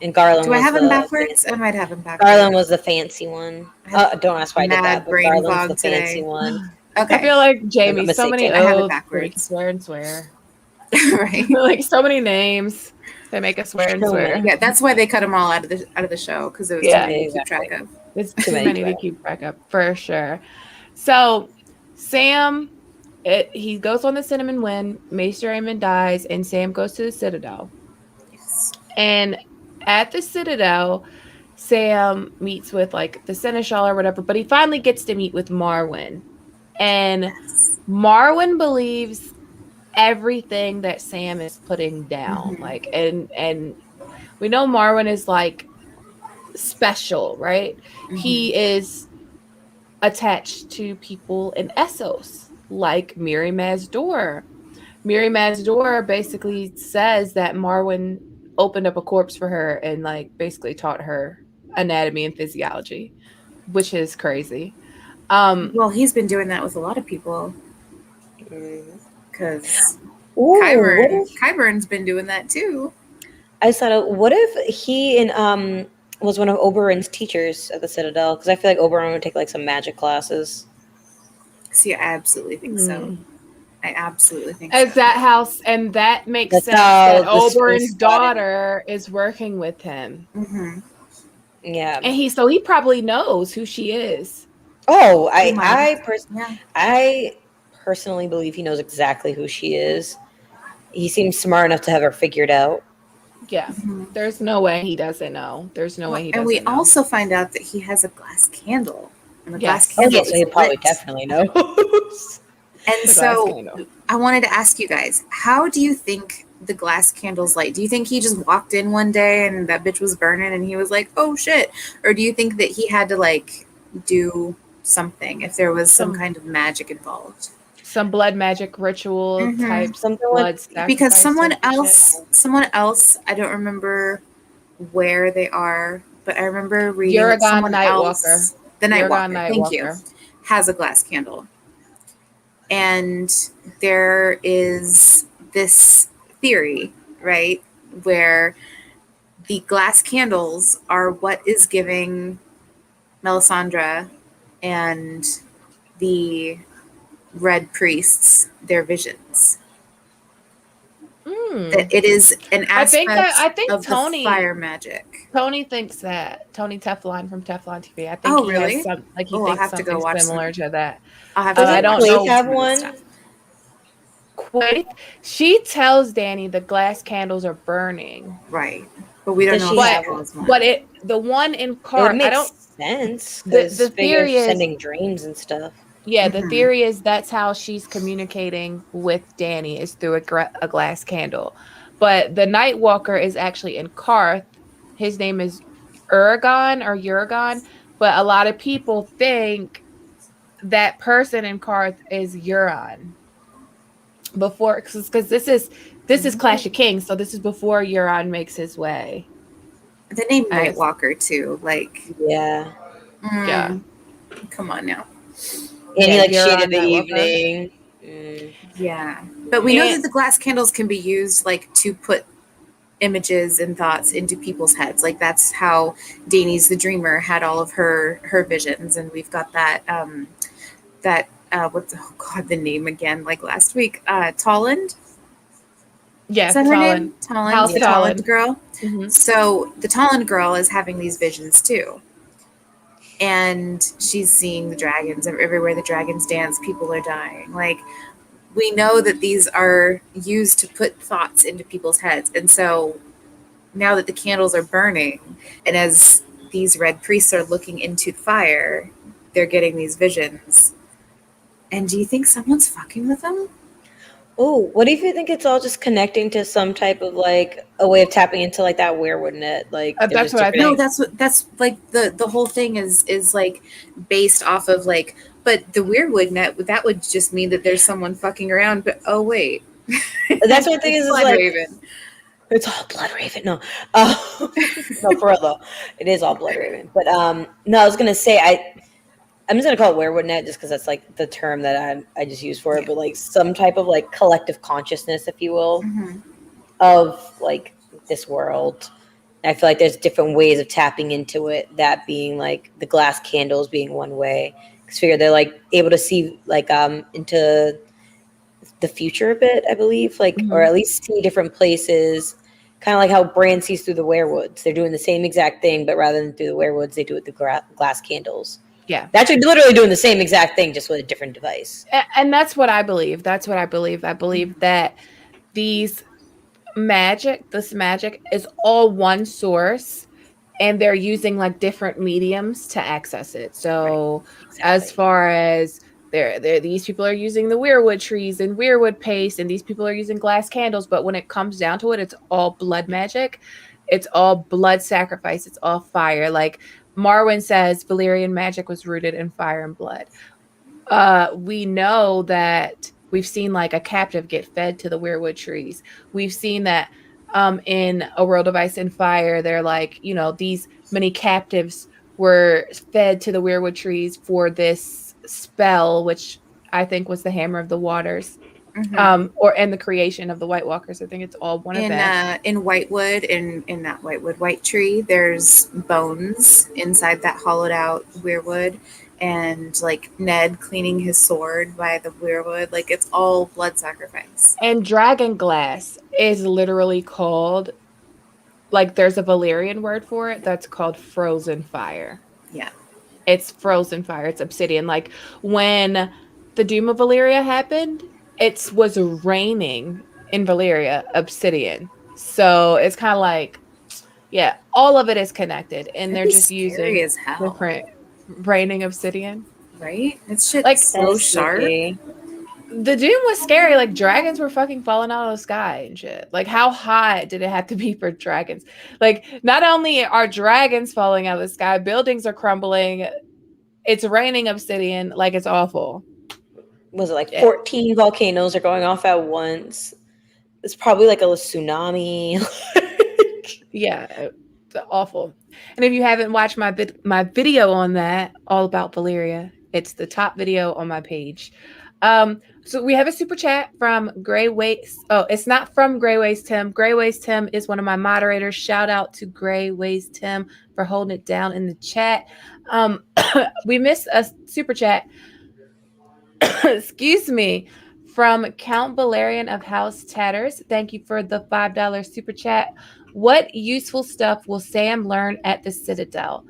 B: And Garland
C: Do I
B: was
C: have him
B: the
C: backwards?
B: fancy.
C: I might have him
B: Garland
C: backwards.
B: was the fancy one.
C: I have
B: Don't ask why I did
C: mad
B: that, but
C: brain
B: Garland's the
C: fog
B: fancy
C: today.
B: one.
A: I
C: Okay,
A: feel like
B: I got
A: Jamie, so many
B: mistaken.
C: I have it
A: oaths to make you
C: backwards.
A: swear and swear.
C: Right.
A: Like so many names that make us swear and
B: So
A: swear.
B: many.
C: Yeah, that's why they cut them all out of the show because it was too
A: Yeah,
C: many to keep
B: Exactly.
C: track of.
A: it's
B: Too
A: too
B: many
A: many to keep track of for sure. So Sam, he goes on the Cinnamon Wind. Maester Aemon dies, and Sam goes to the Citadel.
C: Yes.
A: And at the Citadel, Sam meets with like the Seneschal or whatever, but he finally gets to meet with Marwyn. And
C: Yes.
A: Marwyn believes everything that Sam is putting down.
C: Mhm.
A: Like and we know Marwyn is like special, right? He
C: Mhm.
A: is attached to people in Essos, like Miri Mazdor. Miri Mazdor basically says that Marwyn opened up a corpse for her and like basically taught her anatomy and physiology, which is crazy.
C: Well, he's been doing that with a lot of people
B: Mm.
C: because
B: Ooh, what if
C: Qyburn's been doing that too.
B: I just thought, what if he and was one of Oberyn's teachers at the Citadel? Because I feel like Oberyn would take like some magic classes.
C: See, I absolutely think so. I absolutely think
A: Is
C: so.
A: that house, and that makes
B: That's
A: sense
B: how
A: that
B: the
A: Oberyn's
B: Spruce got in.
A: daughter is working with him.
C: Mm-hmm.
B: Yeah.
A: And he probably knows who she is.
B: Oh,
C: He might have. Yeah.
B: I personally believe he knows exactly who she is. He seems smart enough to have her figured out.
A: Yeah.
C: Mm-hmm.
A: There's no way he doesn't know. There's no way he
C: And we
A: doesn't know.
C: also find out that he has a glass candle, and the glass
A: Yes.
B: Oh
C: candle
B: yeah, so
C: is
B: he probably
C: lit.
B: definitely knows.
C: And
A: The glass
C: so
A: candle.
C: I wanted to ask you guys, how do you think the glass candle's light? Do you think he just walked in one day and that bitch was burning and he was like, oh shit? Or do you think that he had to like do something if there was some kind of magic involved?
A: Some blood magic ritual
C: Mhm.
A: type
B: Something like
A: blood sacrifice.
C: Because
A: type of shit.
C: someone else, I don't remember where they are, but I remember reading that
A: Uragon
C: someone
A: Nightwalker.
C: else, the
A: Uragon
C: Nightwalker, thank you,
A: Nightwalker.
C: has a glass candle. And there is this theory, right, where the glass candles are what is giving Melisandre and the red priests their visions. That it is an aspect
A: I think
C: of
A: Tony
C: the fire magic.
A: Tony thinks that. Tony Teflon from Teflon TV. I think
C: Oh,
A: he
C: really?
A: has some like he
C: Oh, I'll
A: thinks
C: have to go
A: something
C: watch
A: similar
C: some.
A: to that.
C: I'll have to
A: I
B: Doesn't
A: don't
B: Quaithe
A: know.
B: have
C: some of this
B: one?
C: stuff.
A: Quaithe, she tells Danny the glass candles are burning.
C: Right. But we don't
B: Does
C: know
B: she
C: if
B: have
C: that
B: one?
C: was one.
A: But the one in
B: It
A: Car,
B: would
A: I
B: make
A: don't.
B: sense
A: The
B: because
A: theory is
B: sending dreams and stuff.
A: yeah. The
C: Mhm.
A: theory is that's how she's communicating with Danny is through a glass candle. But the Nightwalker is actually in Karth. His name is Uragon, but a lot of people think that person in Karth is Euron. Before, because this is Clash of Kings, so this is before Euron makes his way.
C: The name
A: As
C: Nightwalker too. Like,
B: Yeah.
A: yeah,
C: come on now.
B: And he
A: yeah,
B: like shaded
A: Euron
B: the
A: Nightwalker.
B: evening.
C: Yeah. But we know
A: And
C: that the glass candles can be used like to put images and thoughts into people's heads. Like that's how Dany's the dreamer had all of her visions, and we've got that what's oh god the name again like last week Tolland.
A: yeah,
C: Is that her
A: Talon,
C: name? Tolland,
A: House
C: the
A: Talon.
C: Tolland girl.
A: Mhm.
C: So the Tolland girl is having these visions too. And she's seeing the dragons everywhere the dragons dance, people are dying. Like we know that these are used to put thoughts into people's heads. And so now that the candles are burning and as these red priests are looking into the fire, they're getting these visions. And do you think someone's fucking with them?
B: Oh, what if you think it's all just connecting to some type of like a way of tapping into like that werewood net? Like they're
A: That's
B: just
A: what I
B: different.
A: think.
C: No, that's like the whole thing is like based off of like, but the weirwood net, that would just mean that there's someone fucking around. But oh wait,
B: That's what I think is
C: Blood
B: like
C: Raven.
B: it's all Blood Raven. No, no, for real though, it is all Blood Raven. But no, I was gonna say I'm just gonna call it werewood net just because that's like the term that I just use for it.
C: Yeah.
B: But like some type of like collective consciousness, if you will.
C: Mhm.
B: of like this world. I feel like there's different ways of tapping into it. That being like the glass candles being one way. Because figure they're like able to see like into the future a bit, I believe, like or
A: Mhm.
B: at least see different places. Kind of like how Bran sees through the werewoods. They're doing the same exact thing, but rather than through the werewoods, they do it through glass candles.
A: Yeah.
B: They're actually literally doing the same exact thing, just with a different device.
A: And that's what I believe. That's what I believe. I believe that these this magic is all one source, and they're using like different mediums to access it.
B: Right.
A: So as
B: Exactly.
A: far as there these people are using the weirwood trees and weirwood paste, and these people are using glass candles, but when it comes down to it, it's all blood magic. It's all blood sacrifice. It's all fire. Like Marwyn says, Valyrian magic was rooted in fire and blood. We know that we've seen like a captive get fed to the weirwood trees. We've seen that in A World of Ice and Fire, they're like, these many captives were fed to the weirwood trees for this spell, which I think was the Hammer of the Waters.
C: Mm-hmm.
A: Or and the creation of the White Walkers. I think it's all one of that.
C: In Whitewood, in that Whitewood white tree, there's bones inside that hollowed out weirwood, and like Ned cleaning his sword by the weirwood. Like it's all blood sacrifice.
A: And dragon glass is literally called, like, there's a Valyrian word for it that's called frozen fire.
C: Yeah.
A: It's frozen fire. It's obsidian. Like when the Doom of Valyria happened, it was raining in Valyria obsidian. So it's kind of like, yeah, all of it is connected, and
C: That'd
A: they're
C: be
A: just
C: scary
A: using
C: as hell,
A: different raining obsidian.
C: right? It's shit
A: Like
B: That
C: so
B: is
C: sharp.
B: spooky.
A: the Doom was scary. Like dragons were fucking falling out of the sky and shit. Like how hot did it have to be for dragons? Like not only are dragons falling out of the sky, buildings are crumbling. It's raining obsidian. Like it's awful.
B: Was it like
A: Yeah.
B: 14 volcanoes are going off at once? It's probably like a tsunami.
A: Yeah, awful. And if you haven't watched my video on that, all about Valyria, it's the top video on my page. So we have a super chat from Gray Waste. Oh, it's not from Gray Waste Tim. Gray Waste Tim is one of my moderators. Shout out to Gray Waste Tim for holding it down in the chat. We missed a super chat. Excuse me. From Count Valerian of House Tatters. Thank you for the $5 super chat. What useful stuff will Sam learn at the Citadel?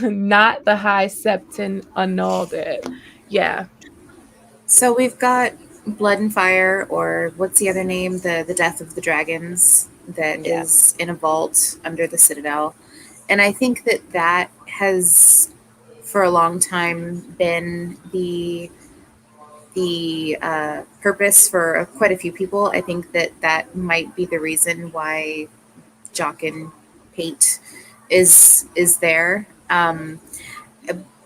A: Not the High Septon annulled it. Yeah.
C: So we've got Blood and Fire, or what's the other name? The Death of the Dragons that
B: Yeah.
C: is in a vault under the Citadel. And I think that has for a long time been the purpose for quite a few people. I think that might be the reason why Jock and Pate is there.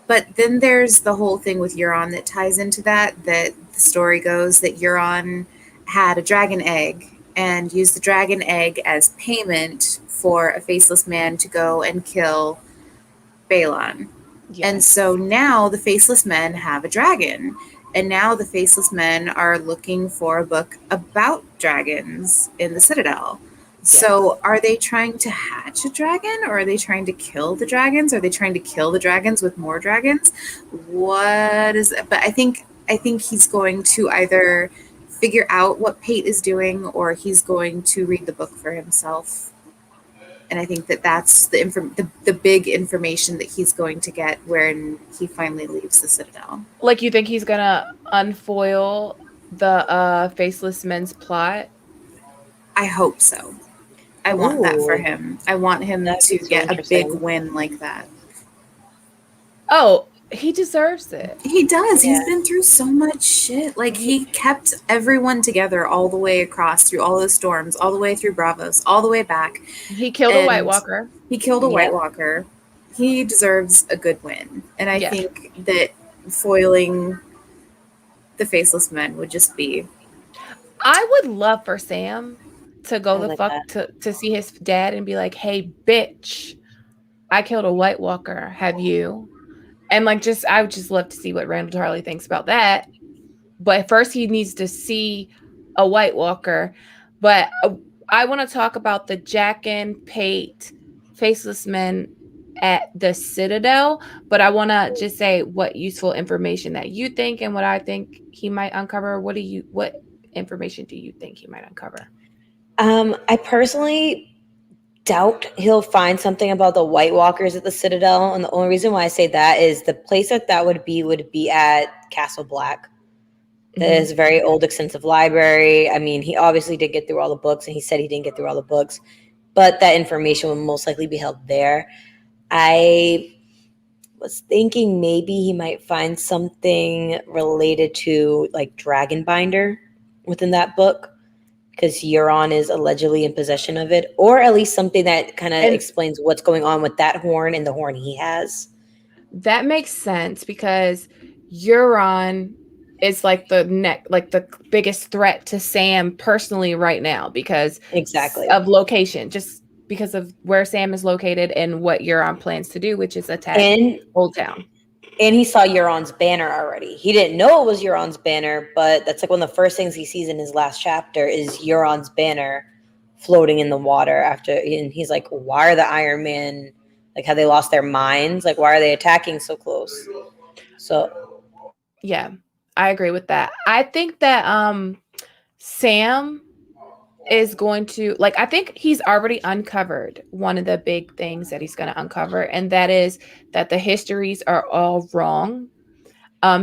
C: But then there's the whole thing with Euron that ties into that. That the story goes that Euron had a dragon egg and used the dragon egg as payment for a faceless man to go and kill Balon.
A: Yes.
C: And so now the faceless men have a dragon. And now the faceless men are looking for a book about dragons in the Citadel. So are they trying to hatch a dragon, or are they trying to kill the dragons? Are they trying to kill the dragons with more dragons? What is it? But I think he's going to either figure out what Pate is doing, or he's going to read the book for himself. And I think that's the big information that he's going to get when he finally leaves the Citadel.
A: Like you think he's gonna unfoil the faceless men's plot?
C: I hope so. I want that for
B: Ooh.
C: him. I want him
B: That'd
C: to
B: be so
C: get a big
B: interesting.
C: win like that.
A: Oh, he deserves it.
C: He does.
B: Yeah.
C: He's been through so much shit. Like he kept everyone together all the way across through all those storms, all the way through Bravos, all the way back.
A: He killed a
C: And
A: White Walker.
C: He killed a
B: Yeah.
C: White Walker. He deserves a good win. And I
A: Yeah.
C: think that foiling the faceless men would just be
A: I would love for Sam to go
B: I
A: the
B: like
A: fuck to see his dad and be like, "Hey, bitch, I killed a White Walker. Have you?" And like, I would just love to see what Randall Tarley thinks about that. But first, he needs to see a White Walker. But I want to talk about the Jack and Pate faceless men at the Citadel, but I want to just say what useful information that you think and what I think he might uncover. What information do you think he might uncover?
B: I personally doubt he'll find something about the White Walkers at the Citadel, and the only reason why I say that is the place that would be at Castle Black. That is a very old, extensive library. I mean, he obviously did get through all the books, and he said he didn't get through all the books, but that information would most likely be held there. I was thinking maybe he might find something related to like Dragonbinder within that book, because Euron is allegedly in possession of it, or at least something that kind of
A: And
B: explains what's going on with that horn and the horn he has.
A: that makes sense because Euron is like the biggest threat to Sam personally right now because
B: Exactly.
A: of location, just because of where Sam is located and what Euron plans to do, which is attack Old Town.
B: And he saw Euron's banner already. He didn't know it was Euron's banner, but that's like one of the first things he sees in his last chapter is Euron's banner floating in the water after, and he's like, why are the Iron Man, like, have they lost their minds? Like, why are they attacking so close? So
A: yeah, I agree with that. I think that Sam is going to, like, I think he's already uncovered one of the big things that he's going to uncover, and that is that the histories are all wrong.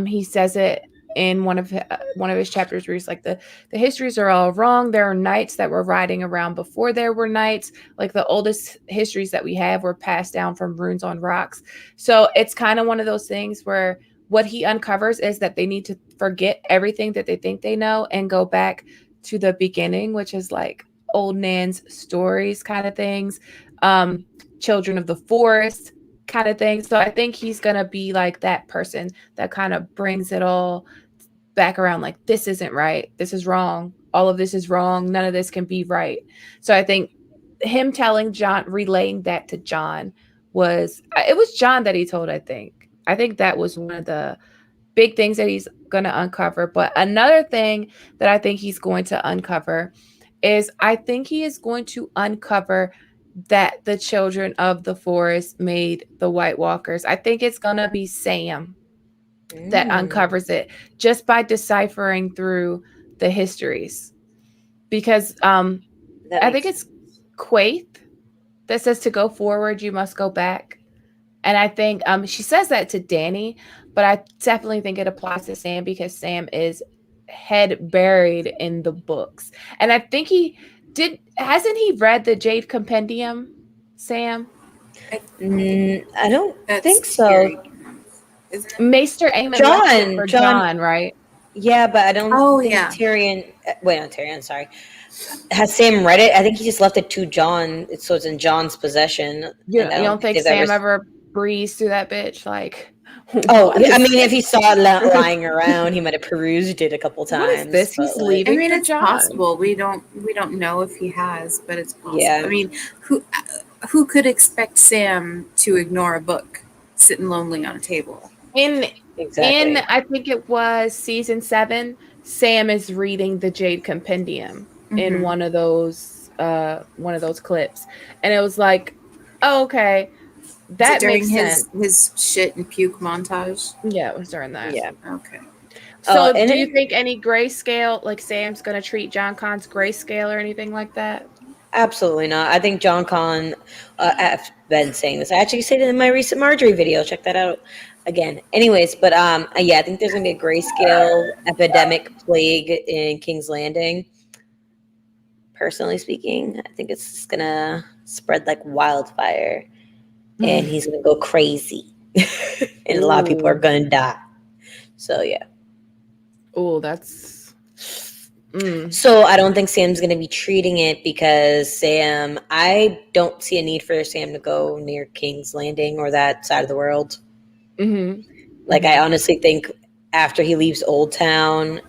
A: He says it in one of his chapters where he's like, the histories are all wrong. There are knights that were riding around before there were knights. Like the oldest histories that we have were passed down from runes on rocks. So it's kind of one of those things where what he uncovers is that they need to forget everything that they think they know and go back to the beginning, which is like old Nan's stories kind of things, children of the forest kind of thing. So I think he's going to be like that person that kind of brings it all back around, like, this isn't right, this is wrong, all of this is wrong, none of this can be right. So I think him telling John, relaying that to John, it was John that he told. I think that was one of the big things that he's going to uncover. But another thing that I think he's going to uncover is I think he is going to uncover that the children of the forest made the White Walkers. I think it's going to be Sam that uncovers it just by deciphering through the histories. Because I think it's Quaithe that says to go forward, you must go back. And I think she says that to Danny, but I definitely think it applies to Sam because Sam is head buried in the books. And I think hasn't he read the Jade Compendium, Sam?
B: I don't think so.
A: Maester Aemon for John, right?
B: Yeah, but I don't think Tyrion. Wait, not Tyrion. Sorry. Has Sam read it? I think he just left it to John, so it's in John's possession.
A: You don't think Sam ever breezed through that bitch? Like,
B: I mean, if he saw it lying around, he might have perused it a couple times.
A: What is this? He's leaving.
C: I mean, it's possible. We don't know if he has, but it's possible.
B: Yeah.
C: I mean, who could expect Sam to ignore a book sitting lonely on a table?
A: In I think it was season 7, Sam is reading the Jade Compendium in one of those clips, and it was like, oh, okay, that makes sense.
C: His shit and puke montage.
A: Yeah, it was during that.
B: Yeah.
C: Okay.
A: So, do you think any grayscale, like Sam's going to treat John Conn's grayscale or anything like that?
B: Absolutely not. I think John Conn, I've been saying this. I actually said it in my recent Marjorie video. Check that out again. Anyways, but yeah, I think there's going to be a grayscale epidemic plague in King's Landing. Personally speaking, I think it's just going to spread like wildfire, and he's going to go crazy, and a lot of people are going to die. So, yeah.
A: Oh, that's...
B: So I don't think Sam's going to be treating it because I don't see a need for Sam to go near King's Landing or that side of the world. Like, I honestly think after he leaves Old Town,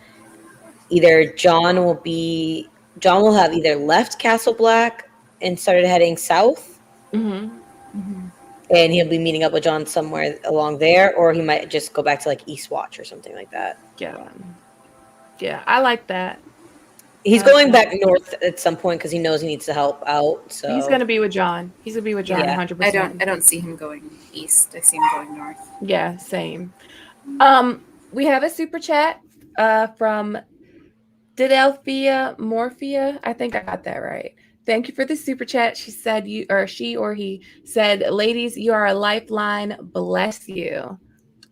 B: either John will have either left Castle Black and started heading south, and he'll be meeting up with John somewhere along there, or he might just go back to like Eastwatch or something like that.
A: Yeah, I like that.
B: He's going back north at some point because he knows he needs to help out. So
A: He's gonna be with John. He's gonna be with John,
B: Yeah.
A: 100%.
C: I don't see him going east. I see him going north.
A: Yeah, same. We have a super chat from Didelphia Morphia. I think I got that right. Thank you for the super chat. She said she or he said, ladies, you are a lifeline. Bless you.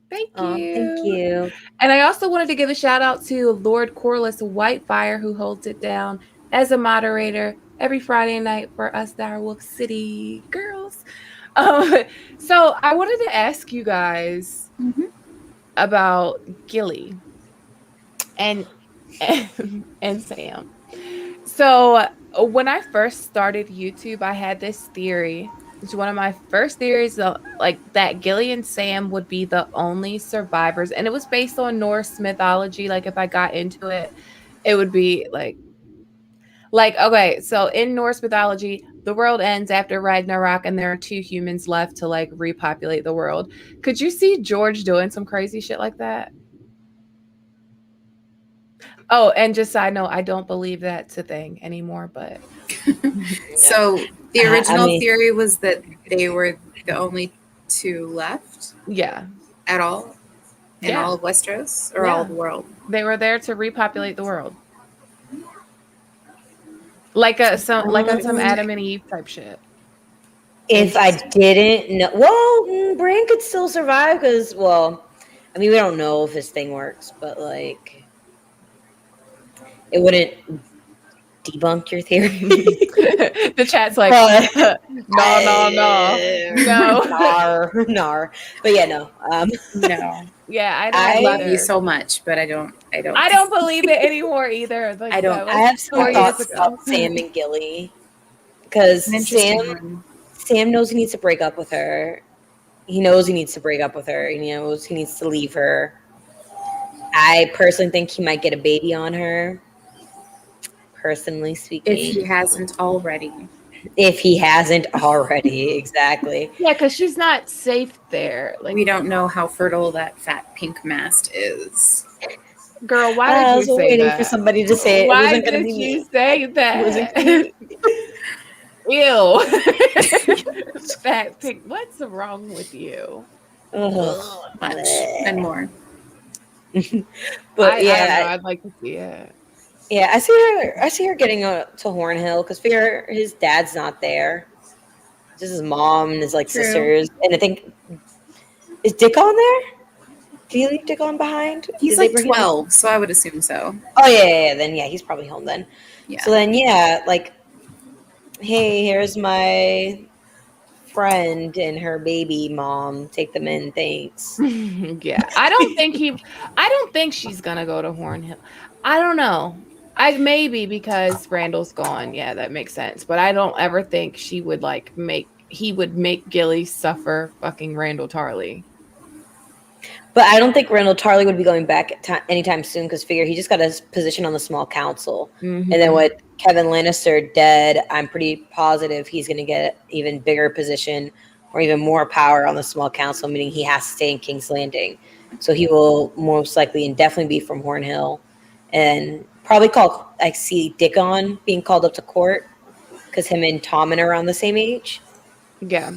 A: Thank you.
B: Thank you.
A: And I also wanted to give a shout out to Lord Corliss Whitefire, who holds it down as a moderator every Friday night for us Direwolf City girls. So I wanted to ask you guys about Gilly and Sam. So when I first started YouTube, I had this theory. It's one of my first theories, like that Gilly and Sam would be the only survivors, and it was based on Norse mythology. Like if I got into it, it would be like okay. So in Norse mythology, the world ends after Ragnarok, and there are 2 humans left to like repopulate the world. Could you see George doing some crazy shit like that? Oh, and just side note, I don't believe that's a thing anymore, but
C: So the original theory was that they were the only 2 left
A: yeah.
C: at all in all of Westeros or all of the world.
A: They were there to repopulate the world. Like some Adam and Eve type shit.
B: If I didn't know, well, Bran could still survive because, well, I mean, we don't know if his thing works, but like, it wouldn't debunk your theory.
A: The chat's like, no,
B: nar. But yeah, no,
C: no,
A: yeah,
C: I love you so much, but I don't
A: believe it anymore either. Like,
C: I don't.
B: I have some thoughts about Sam and Gilly because Sam knows he needs to break up with her. He knows he needs to break up with her. He knows he needs to leave her. I personally think he might get a baby on her. Personally speaking,
C: if he hasn't already,
B: exactly.
A: Yeah, because she's not safe there. Like
C: we don't know how fertile that fat pink mast is.
A: Girl, why did you say that? I was
B: waiting for somebody to say it.
A: Why did you say that? Ew. Fat pink. What's wrong with you?
C: Much and more.
B: But
A: I don't know. I'd like to see it.
B: Yeah, I see her getting to Hornhill because his dad's not there. Just his mom and his sisters, and I think is Dick on there? Do you leave Dick on behind?
C: He's like 12, so I would assume so.
B: Oh yeah. Then yeah, he's probably home then.
C: Yeah.
B: So then hey, here's my friend and her baby mom. Take them in, thanks.
A: Yeah, I don't think she's gonna go to Hornhill. I don't know. Maybe because Randall's gone. Yeah, that makes sense. But I don't ever think he would make Gilly suffer fucking Randall Tarly.
B: But I don't think Randall Tarly would be going back anytime soon because he just got his position on the small council. And then with Kevin Lannister dead, I'm pretty positive he's going to get an even bigger position or even more power on the small council, meaning he has to stay in King's Landing. So he will most likely and definitely be from Hornhill. And probably I see Dickon being called up to court because him and Tommen are around the same age.
A: Yeah.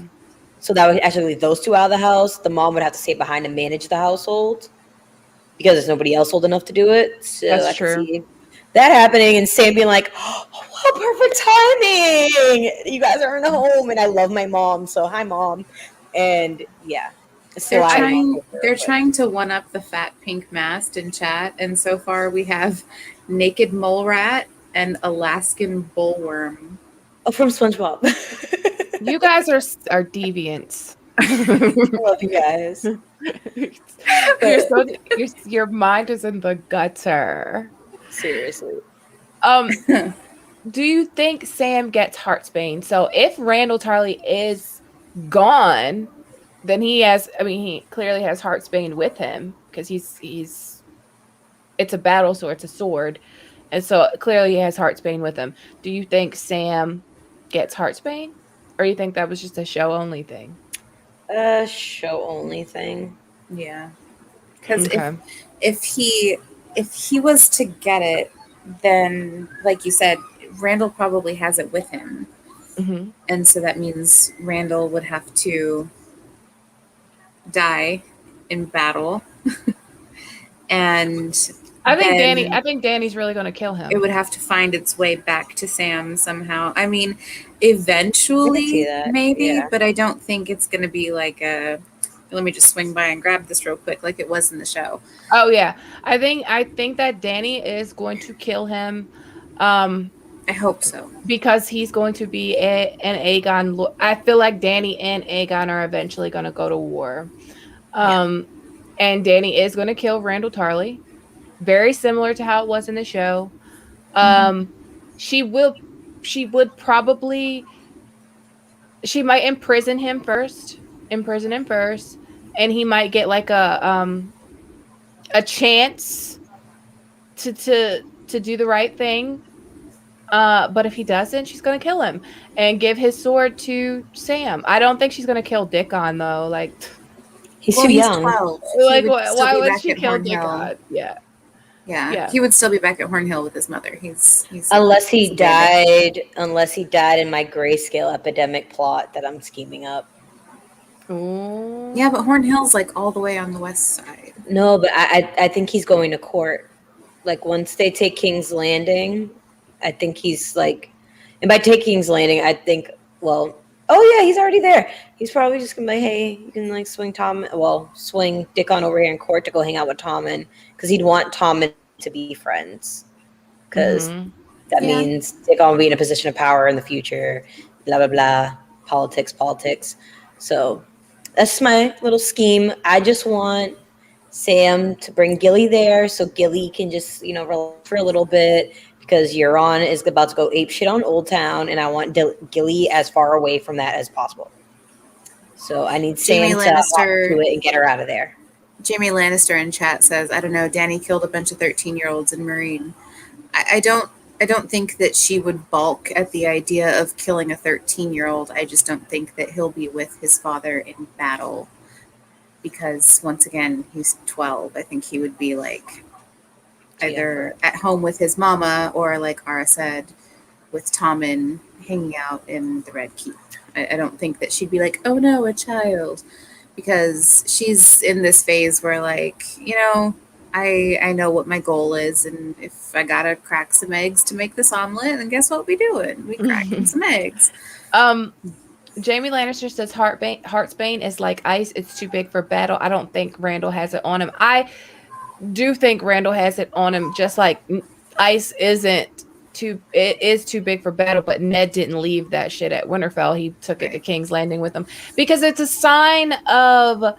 B: So that would actually leave those 2 out of the house. The mom would have to stay behind and manage the household because there's nobody else old enough to do it. So
A: that's
B: I
A: true.
B: can see that happening and Sam being like, oh, perfect timing. You guys are in the home and I love my mom. So hi, Mom. And yeah.
C: They're trying to one up the fat pink mast in chat. And so far we have naked mole rat and Alaskan bullworm.
B: Oh, from SpongeBob.
A: You guys are deviants.
B: I love you guys.
A: Your mind is in the gutter.
B: Seriously.
A: Do you think Sam gets Heartsbane? So if Randall Tarly is gone, then he clearly has Heartsbane with him because he's it's a battle sword, it's a sword. And so clearly he has Heartsbane with him. Do you think Sam gets Heartsbane? Or you think that was just a show only thing?
B: Show only thing.
C: Yeah. Because if he was to get it, then, like you said, Randall probably has it with him.
A: Mhm.
C: And so that means Randall would have to die in battle. And then
A: I think Danny's really going to kill
C: it
A: him.
C: would have to find its way back to Sam somehow. I mean,
B: I can see
C: eventually,
B: that.
C: maybe,
B: Yeah.
C: but I don't think it's going to be like a let me just swing by and grab this real quick like it was in the show.
A: Oh yeah. I think that Danny is going to kill him um
C: I hope so.
A: because he's going to be an Aegon. I feel like Danny and Aegon are eventually going to go to war.
C: Yeah.
A: Um and Danny is going to kill Randall Tarley, very similar to how it was in the show.
C: Mm-hmm.
A: Um she will she would probably she might imprison him first, and he might get like a chance to do the right thing. But if he doesn't, she's gonna kill him and give his sword to Sam. I don't think she's gonna kill Dickon though.
B: He's
C: Well,
B: too
C: he's
B: young.
C: 12. He would still
A: Why
C: be
A: would
C: back
A: she
C: at
A: kill
C: Hornhill.
A: Dickon? Yeah,
C: Yeah,
A: yeah.
C: he would still be back at Hornhill with his mother. He's
B: Unless he
C: sedated.
B: died, in my grayscale epidemic plot that I'm scheming up.
A: Ooh.
C: Yeah, but Hornhill's like all the way on the west side.
B: No, but I think he's going to court. Like once they take King's Landing, I think he's like, and by take King's Landing, I think, well, oh yeah, he's already there. He's probably just gonna be like, hey, you can like swing Dickon over here in court to go hang out with Tommen, because he'd want Tommen to be friends, because
A: Mm-hmm.
B: that
C: Yeah.
B: means Dickon will be in a position of power in the future. Blah blah blah, politics. So that's my little scheme. I just want Sam to bring Gilly there so Gilly can just, relax for a little bit, because Euron is about to go ape shit on Old Town, and I want Gilly as far away from that as possible. So I need
C: Jamie
B: Sam to hop to
C: Lannister
B: it and get her out of there.
C: Jamie Lannister in chat says, I don't know, Danny killed a bunch of 13-year-olds in Marine. I don't think that she would balk at the idea of killing a 13-year-old. I just don't think that he'll be with his father in battle, because once again, he's 12. I think he would be like either at home with his mama or, like Ara said, with Tommen hanging out in the Red Keep. I don't think that she'd be like, oh no, a child, because she's in this phase where, like, I know what my goal is, and if I gotta crack some eggs to make this omelet, then guess what we doing? We cracking some eggs.
A: Jamie Lannister says Heartsbane is like ice. It's too big for battle. I don't think Randall has it on him. I do think Randall has it on him, just like ice it is too big for battle, but Ned didn't leave that shit at Winterfell. He took it to King's Landing with him because it's a sign of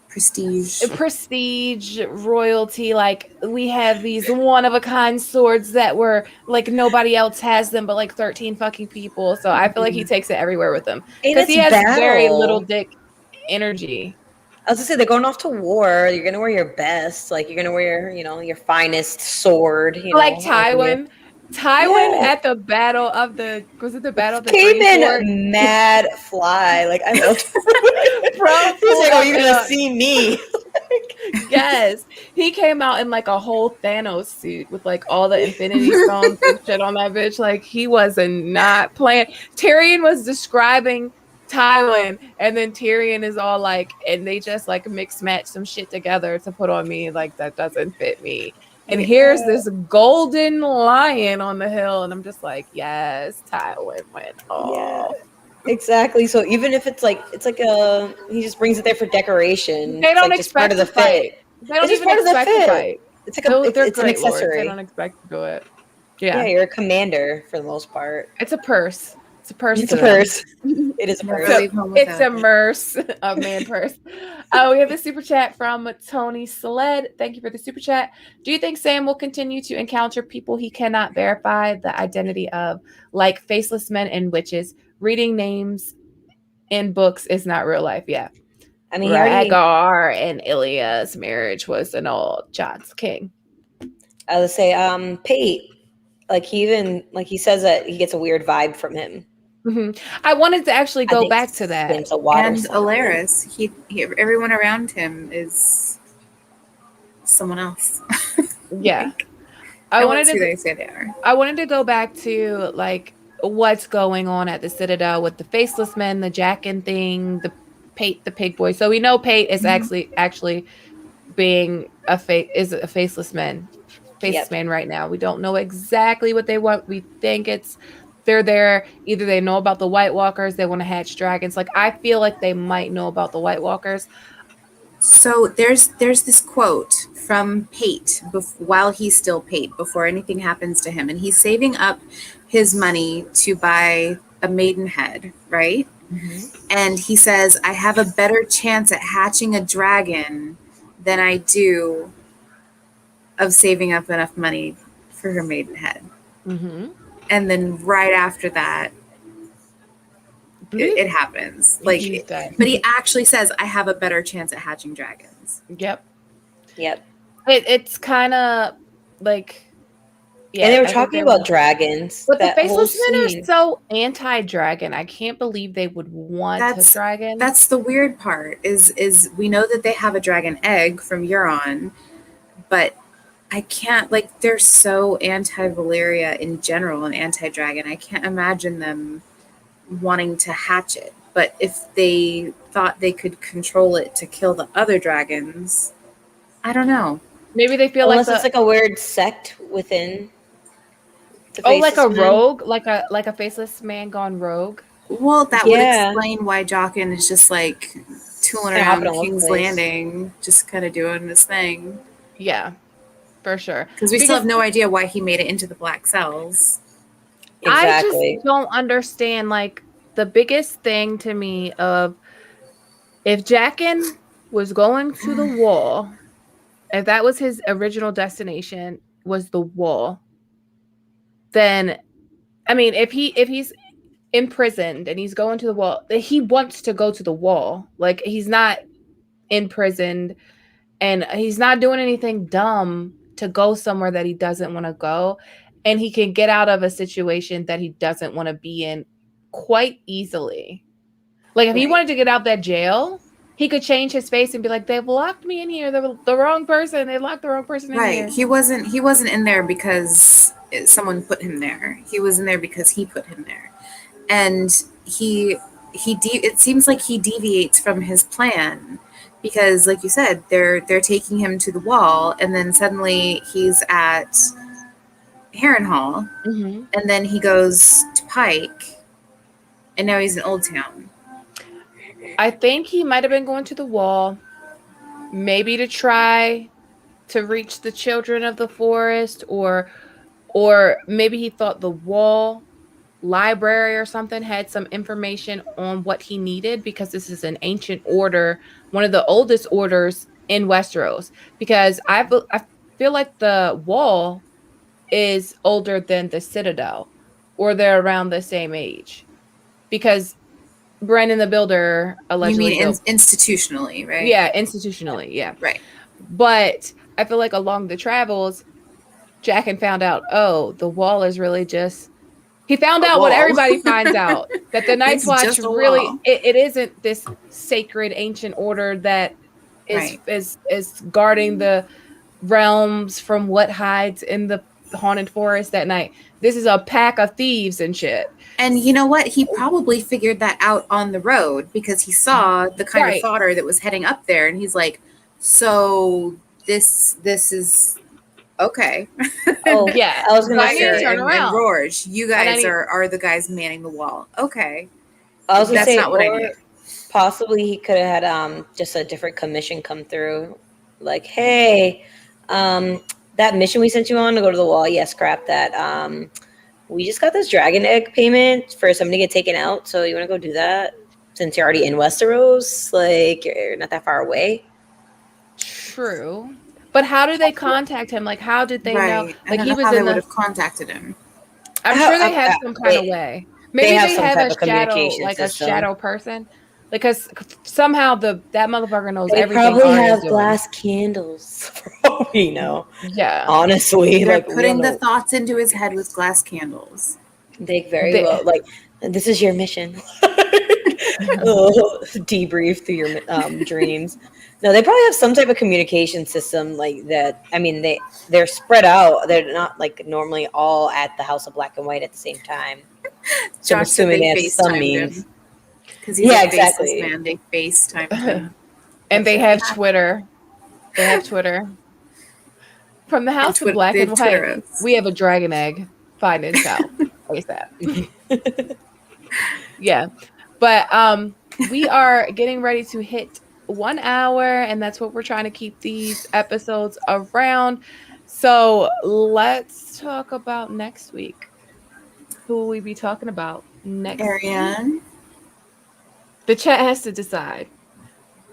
A: prestige, royalty. Like, we have these one of a kind swords that were like nobody else has them but like 13 fucking people. So I feel like he takes it everywhere with him
B: And
A: because
B: it's
A: he has very little
B: battle.
A: dick energy.
B: I was gonna say, they're going off to war. You're gonna wear your best, like you're gonna wear, your finest sword.
A: Like
B: on your
A: Tywin
B: yeah.
A: at the battle of the
B: Came
A: Green Fort.
B: in mad fly. Like I love.
A: Bro,
B: He's like, "Oh,
A: pulled
B: you're
A: up
B: gonna
A: in
B: see me."
A: yes, he came out in like a whole Thanos suit with like all the Infinity Stones and shit on that bitch. Like, he was not playing. Tyrion was describing Tywin, and then Tyrion is all like, and they just like mix match some shit together to put on me. Like, that doesn't fit me. And here's this golden lion on the hill, and I'm just like, yes, Tywin went off.
B: Yeah, exactly. So even if it's like he just brings it there for decoration.
A: They
B: It's
A: don't
B: like just part
A: expect
B: of the
A: to fight.
B: fit.
A: They don't
B: It's just
A: even
B: part of the
A: expect to
B: fit.
A: fight.
B: It's like
A: They're
B: it's an
A: great lords. They
B: accessory.
A: don't expect to do it.
B: Yeah,
A: Yeah,
B: you're a commander for the most part.
A: it's a purse. It's a purse.
B: It's
A: to
B: a
A: them.
B: purse. It is a
C: Never
B: purse.
C: leave home
A: It's
C: without
A: a
C: it.
A: merce, a man purse. We have a super chat from Tony Sled. Thank you for the super chat. Do you think Sam will continue to encounter people he cannot verify the identity of, like faceless men and witches? Reading names in books is not real life. Yeah.
B: I mean,
A: Rhaegar and Ilya's marriage was an old John's king.
B: I would say, Pate. Like he says that he gets a weird vibe from him.
A: Mm-hmm. I wanted to actually go back to that.
B: Sam's a water
C: And
B: sign.
C: Alaris, everyone around him is someone else.
A: Yeah. I
C: And
A: wanted
C: what's who
A: to
C: they say they are.
A: I wanted to go back to like what's going on at the Citadel with the faceless men, the Jackin thing, the Pate the pig boy. So we know Pate is
C: Mhm.
A: actually being is a faceless
B: Yep.
A: man right now. We don't know exactly what they want. We think they're there. Either they know about the White Walkers, they want to hatch dragons. Like I feel like they might know about the White Walkers.
C: So there's this quote from Pate while he's still Pate, before anything happens to him, and he's saving up his money to buy a maidenhead, right?
A: Mm-hmm.
C: And he says, "I have a better chance at hatching a dragon than I do of saving up enough money for her maidenhead."
A: Mm-hmm.
C: And then right after that, it happens.
A: He's dead.
C: But he actually says, "I have a better chance at hatching dragons."
A: Yep.
B: Yep.
A: It's kind of like, yeah,
B: And they were
A: I think
B: talking
A: they
B: about
A: were.
B: dragons.
A: But the
B: That whole
A: faceless men are
B: scene.
A: so anti-dragon. I can't believe they would want a
C: That's
A: dragon.
C: that's the weird part. Is we know that they have a dragon egg from Euron, but I can't, like, they're so anti-Valyria in general and anti-dragon. I can't imagine them wanting to hatch it. But if they thought they could control it to kill the other dragons, I don't know.
A: Maybe they feel
B: Unless
A: like
B: it's like a weird sect within the
A: like
B: faceless
A: a
B: men.
A: rogue, like a faceless man gone rogue.
C: Well, that would
B: Yeah.
C: explain why Jaqen is just like tooling
B: Kinda hopping
C: around
B: all over the
C: King's
B: place.
C: Landing, just kind of doing this thing.
A: Yeah, for sure.
C: Because we still have no idea why he made it into the Black Cells.
A: I just
B: Exactly.
A: don't understand. Like the biggest thing to me of if Jaqen was going to the wall, if that was his original destination was the wall, then I mean, if he's imprisoned and he's going to the wall, he wants to go to the wall. Like he's not imprisoned and he's not doing anything dumb to go somewhere that he doesn't want to go, and he can get out of a situation that he doesn't want to be in quite easily. Like if he
C: Right.
A: wanted to get out that jail, he could change his face and be like, "They've locked me in here. They're the wrong person. They locked the wrong person in
C: Right.
A: here."
C: He wasn't in there because someone put him there. He was in there because he put him there. And it seems like he deviates from his plan, because like you said, they're taking him to the wall, and then suddenly he's at Harrenhal,
A: Mm-hmm.
C: and then he goes to Pike, and now he's in Old Town.
A: I think he might have been going to the wall, maybe to try to reach the children of the forest, or maybe he thought the wall library or something had some information on what he needed, because this is an ancient order, one of the oldest orders in Westeros. Because I feel like the wall is older than the Citadel, or they're around the same age, because Brandon the Builder
C: You
A: allegedly
C: mean
A: built.
C: institutionally, right?
A: Yeah, institutionally, yeah.
C: Right.
A: But I feel like along the travels, Jaqen found out, oh, the wall is really just. He found
C: A
A: out what
C: wall.
A: everybody finds out, that the Night's
C: It's
A: Watch
C: just a
A: really
C: wall.
A: it isn't this sacred ancient order that
C: Right.
A: is guarding the realms from what hides in the haunted forest that night. This is a pack of thieves and shit.
C: And you know what? He probably figured that out on the road, because he saw the kind of
A: Right.
C: fodder that was heading up there, and he's like, "So this is okay."
B: Oh,
A: Yeah.
B: I was gonna
A: I need to
C: Ryder
B: say.
A: turn
C: and
A: around.
C: Rouge, you
A: And I
C: guys
A: need-
C: are the guys manning the wall. Okay,
B: I was gonna
C: that's
B: say,
C: not what I
B: or
C: need.
B: possibly he could have had just a different commission come through, like, hey, that mission we sent you on to go to the wall, yeah, scrap that. We just got this dragon egg payment for somebody to get taken out, so you want to go do that since you're already in Westeros? Like, you're not that far away.
A: True. But how did they contact him? Like, how did they know?
C: Right. I
A: Like,
C: don't
A: he
C: know
A: was
C: how they
A: in
C: would
A: the.
C: have contacted him.
A: I'm
B: How-
A: sure they have some kind of
B: they-
A: way. Maybe
B: have
A: they
B: some
A: have
B: type
A: a
B: of communication
A: like a
B: system.
A: shadow person, because somehow that motherfucker knows
B: They
A: everything
B: probably
A: Arya's
B: have
A: doing.
B: glass candles, for all we know.
A: Yeah.
B: Honestly,
C: They're
B: like, we
C: putting
B: don't
C: the
B: know.
C: thoughts into his head with glass candles.
B: They very
A: They-
B: well, like, this is your mission. Debrief through your dreams. No, they probably have some type of communication system like that. I mean, they're spread out. They're not like normally all at the House of Black and White at the same time. So I'm
C: Josh said
B: assuming
C: they
B: they have some
C: FaceTimed
B: means.
C: him because he's
B: Yeah,
C: a faceless
B: exactly.
C: man. They FaceTimed him.
A: And they
B: That's
A: have Twitter. They have Twitter. From the House of Black
C: They
A: and
C: have
A: White,
C: Twitter.
A: we have a dragon egg. Find intel. ASAP. Yeah. But we are getting ready to hit 1 hour, and that's what we're trying to keep these episodes around. So let's talk about next week. Who will we be talking about next week?
C: Ariane.
A: The chat has to decide.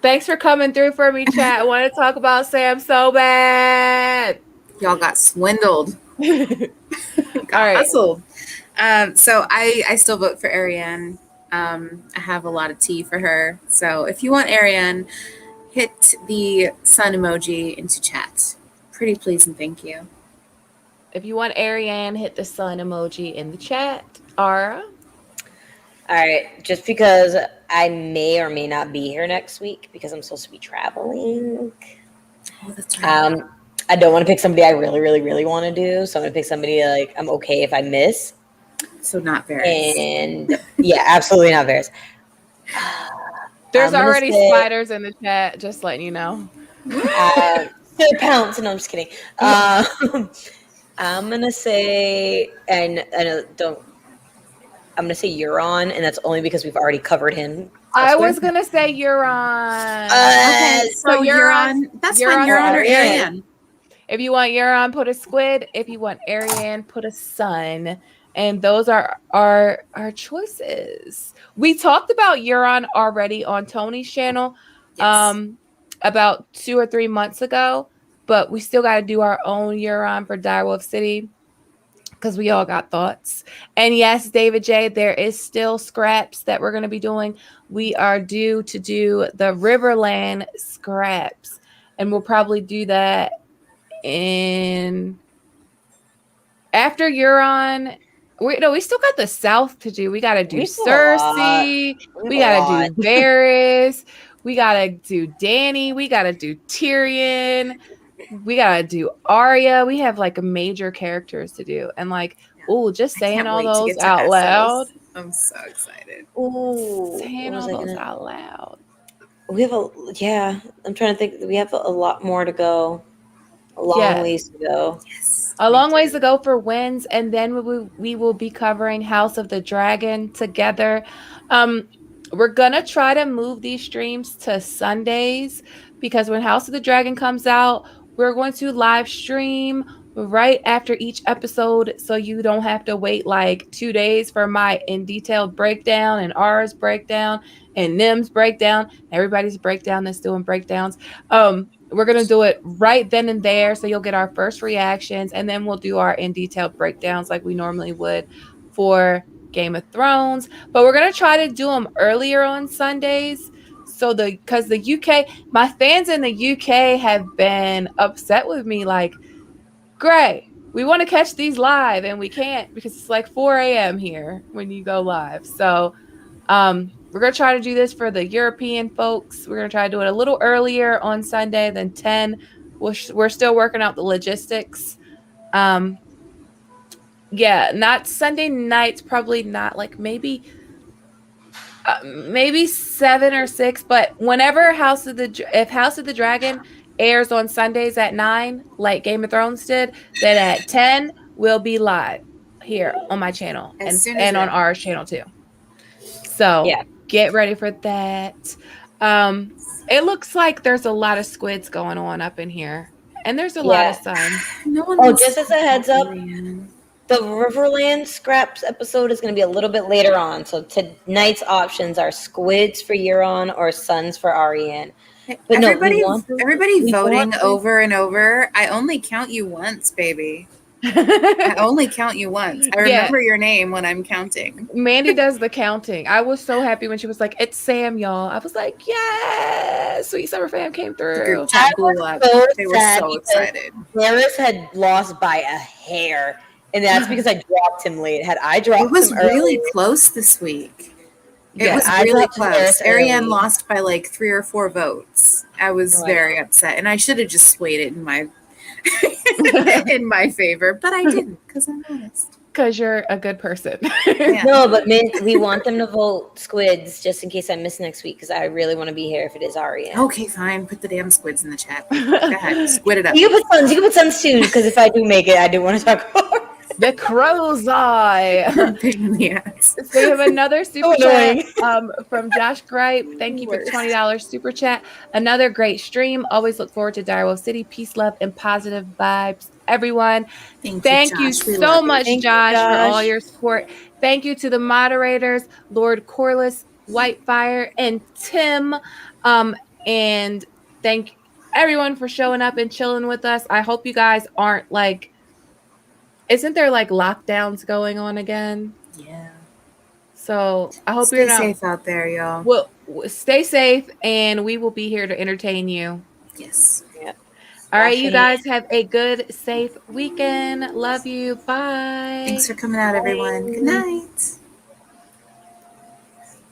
A: Thanks for coming through for me, chat. I want to talk about Sam so bad.
C: Y'all got swindled. Got hustled. So I still vote for Ariane. I have a lot of tea for her. So if you want Ariane, hit the sun emoji into chat. Pretty please and thank you.
A: If you want Ariane, hit the sun emoji in the chat. Ara?
B: All right. Just because I may or may not be here next week because I'm supposed to be traveling.
C: Oh, that's right.
B: I don't want to pick somebody I really, really, really want to do. So I'm going to pick somebody like I'm okay if I miss.
C: So not Varys.
B: And yeah, absolutely not Varys.
A: There's already spiders in the chat, just letting you know.
B: They're pouncing. No, I'm just kidding. I'm going to say, and I don't. I'm going to say Euron, and that's only because we've already covered him.
A: I was going to say Euron.
C: Okay, so Euron. That's fine. Euron or Ariane.
A: If you want Euron, put a squid. If you want Ariane, put a sun. And those are our choices. We talked about Euron already on Tony's channel about 2 or 3 months ago, but we still got to do our own Euron for Direwolf City because we all got thoughts. And yes, David J, there is still scraps that we're going to be doing. We are due to do the Riverland scraps, and we'll probably do that after Euron. We still got the South to do. We got to do Cersei. We got to do Varys. We got to do Dany. We got to do Tyrion. We got to do Arya. We have like major characters to do. And like, just saying all those out loud.
C: I'm so excited.
A: Saying all those out loud.
B: We have I'm trying to think. We have a lot more to go. A long ways to go.
C: Yes.
A: A long ways to go for wins, and then we will be covering House of the Dragon together. We're gonna try to move these streams to Sundays because when House of the Dragon comes out, we're going to live stream right after each episode, so you don't have to wait like 2 days for my in detailed breakdown and ours breakdown and Nim's breakdown, everybody's breakdown that's doing breakdowns. We're going to do it right then and there. So you'll get our first reactions, and then we'll do our in detailed breakdowns like we normally would for Game of Thrones. But we're going to try to do them earlier on Sundays. So because the UK, my fans in the UK have been upset with me. Like, Gray, we want to catch these live and we can't because it's like 4 a.m. here when you go live. So, we're going to try to do this for the European folks. We're going to try to do it a little earlier on Sunday than 10. We're still working out the logistics. Not Sunday nights, probably not, like maybe 7 or 6. But whenever if House of the Dragon airs on Sundays at 9, like Game of Thrones did, then at 10 we'll be live here on my channel and on our channel too. So get ready for that. It looks like there's a lot of squids going on up in here, and there's a lot of sun.
B: Just as a heads up, the Riverland Scraps episode is going to be a little bit later on. So tonight's options are squids for Euron or suns for Ariane. But
C: everybody voting over and over. I only count you once, baby. I only count you once. I remember your name when I'm counting.
A: Mandy does the counting. I was so happy when she was like, "It's Sam, y'all." I was like, "Yes, Sweet Summer Fam came through."
C: The group chat blew up. They were so excited.
B: Varys had lost by a hair, and that's because I dropped him late. Had I dropped him early,
C: really close this week. It
A: Yes.
C: was
B: I
C: really
B: talked to Harris
C: close. Ariane
B: early.
C: lost by like 3 or 4 votes. I was
B: Oh, I
C: very
B: know.
C: upset, and I should have just swayed it in my in my favor, but I didn't because I'm honest.
A: Because you're a good person.
C: Yeah.
B: No, but we want them to vote squids just in case I miss next week because I really want to be here if it is REM.
C: Okay, fine. Put the damn squids in the chat. Go ahead, squid it up.
B: You can put Suns. You can put Suns too because if I do make it, I do want to talk about.
A: The crow's eye.
C: Pain in the ass.
A: So we have another super
B: So
A: chat
B: annoying.
A: from Josh Gripe. Thank you for the
B: Worst.
A: $20 super chat. Another great stream. Always look forward to Direwolf City. Peace, love, and positive vibes, everyone. Thank you
C: Josh. We
A: so
C: love you.
A: much,
B: Thank you,
A: Josh, for all
B: Josh.
A: your support. Thank you to the moderators, Lord Corliss, Whitefire, and Tim. And thank everyone for showing up and chilling with us. I hope you guys aren't like, isn't there like lockdowns going on again?
C: Yeah.
A: So I hope
C: Stay
A: you're not
C: safe out there, y'all.
A: well, stay safe, and we will be here to entertain you.
C: Yes.
B: Yeah.
A: All right,
B: Wash
A: you
B: your
A: guys have a good, safe weekend. Love you. Bye.
C: Thanks for coming out, everyone. Good night.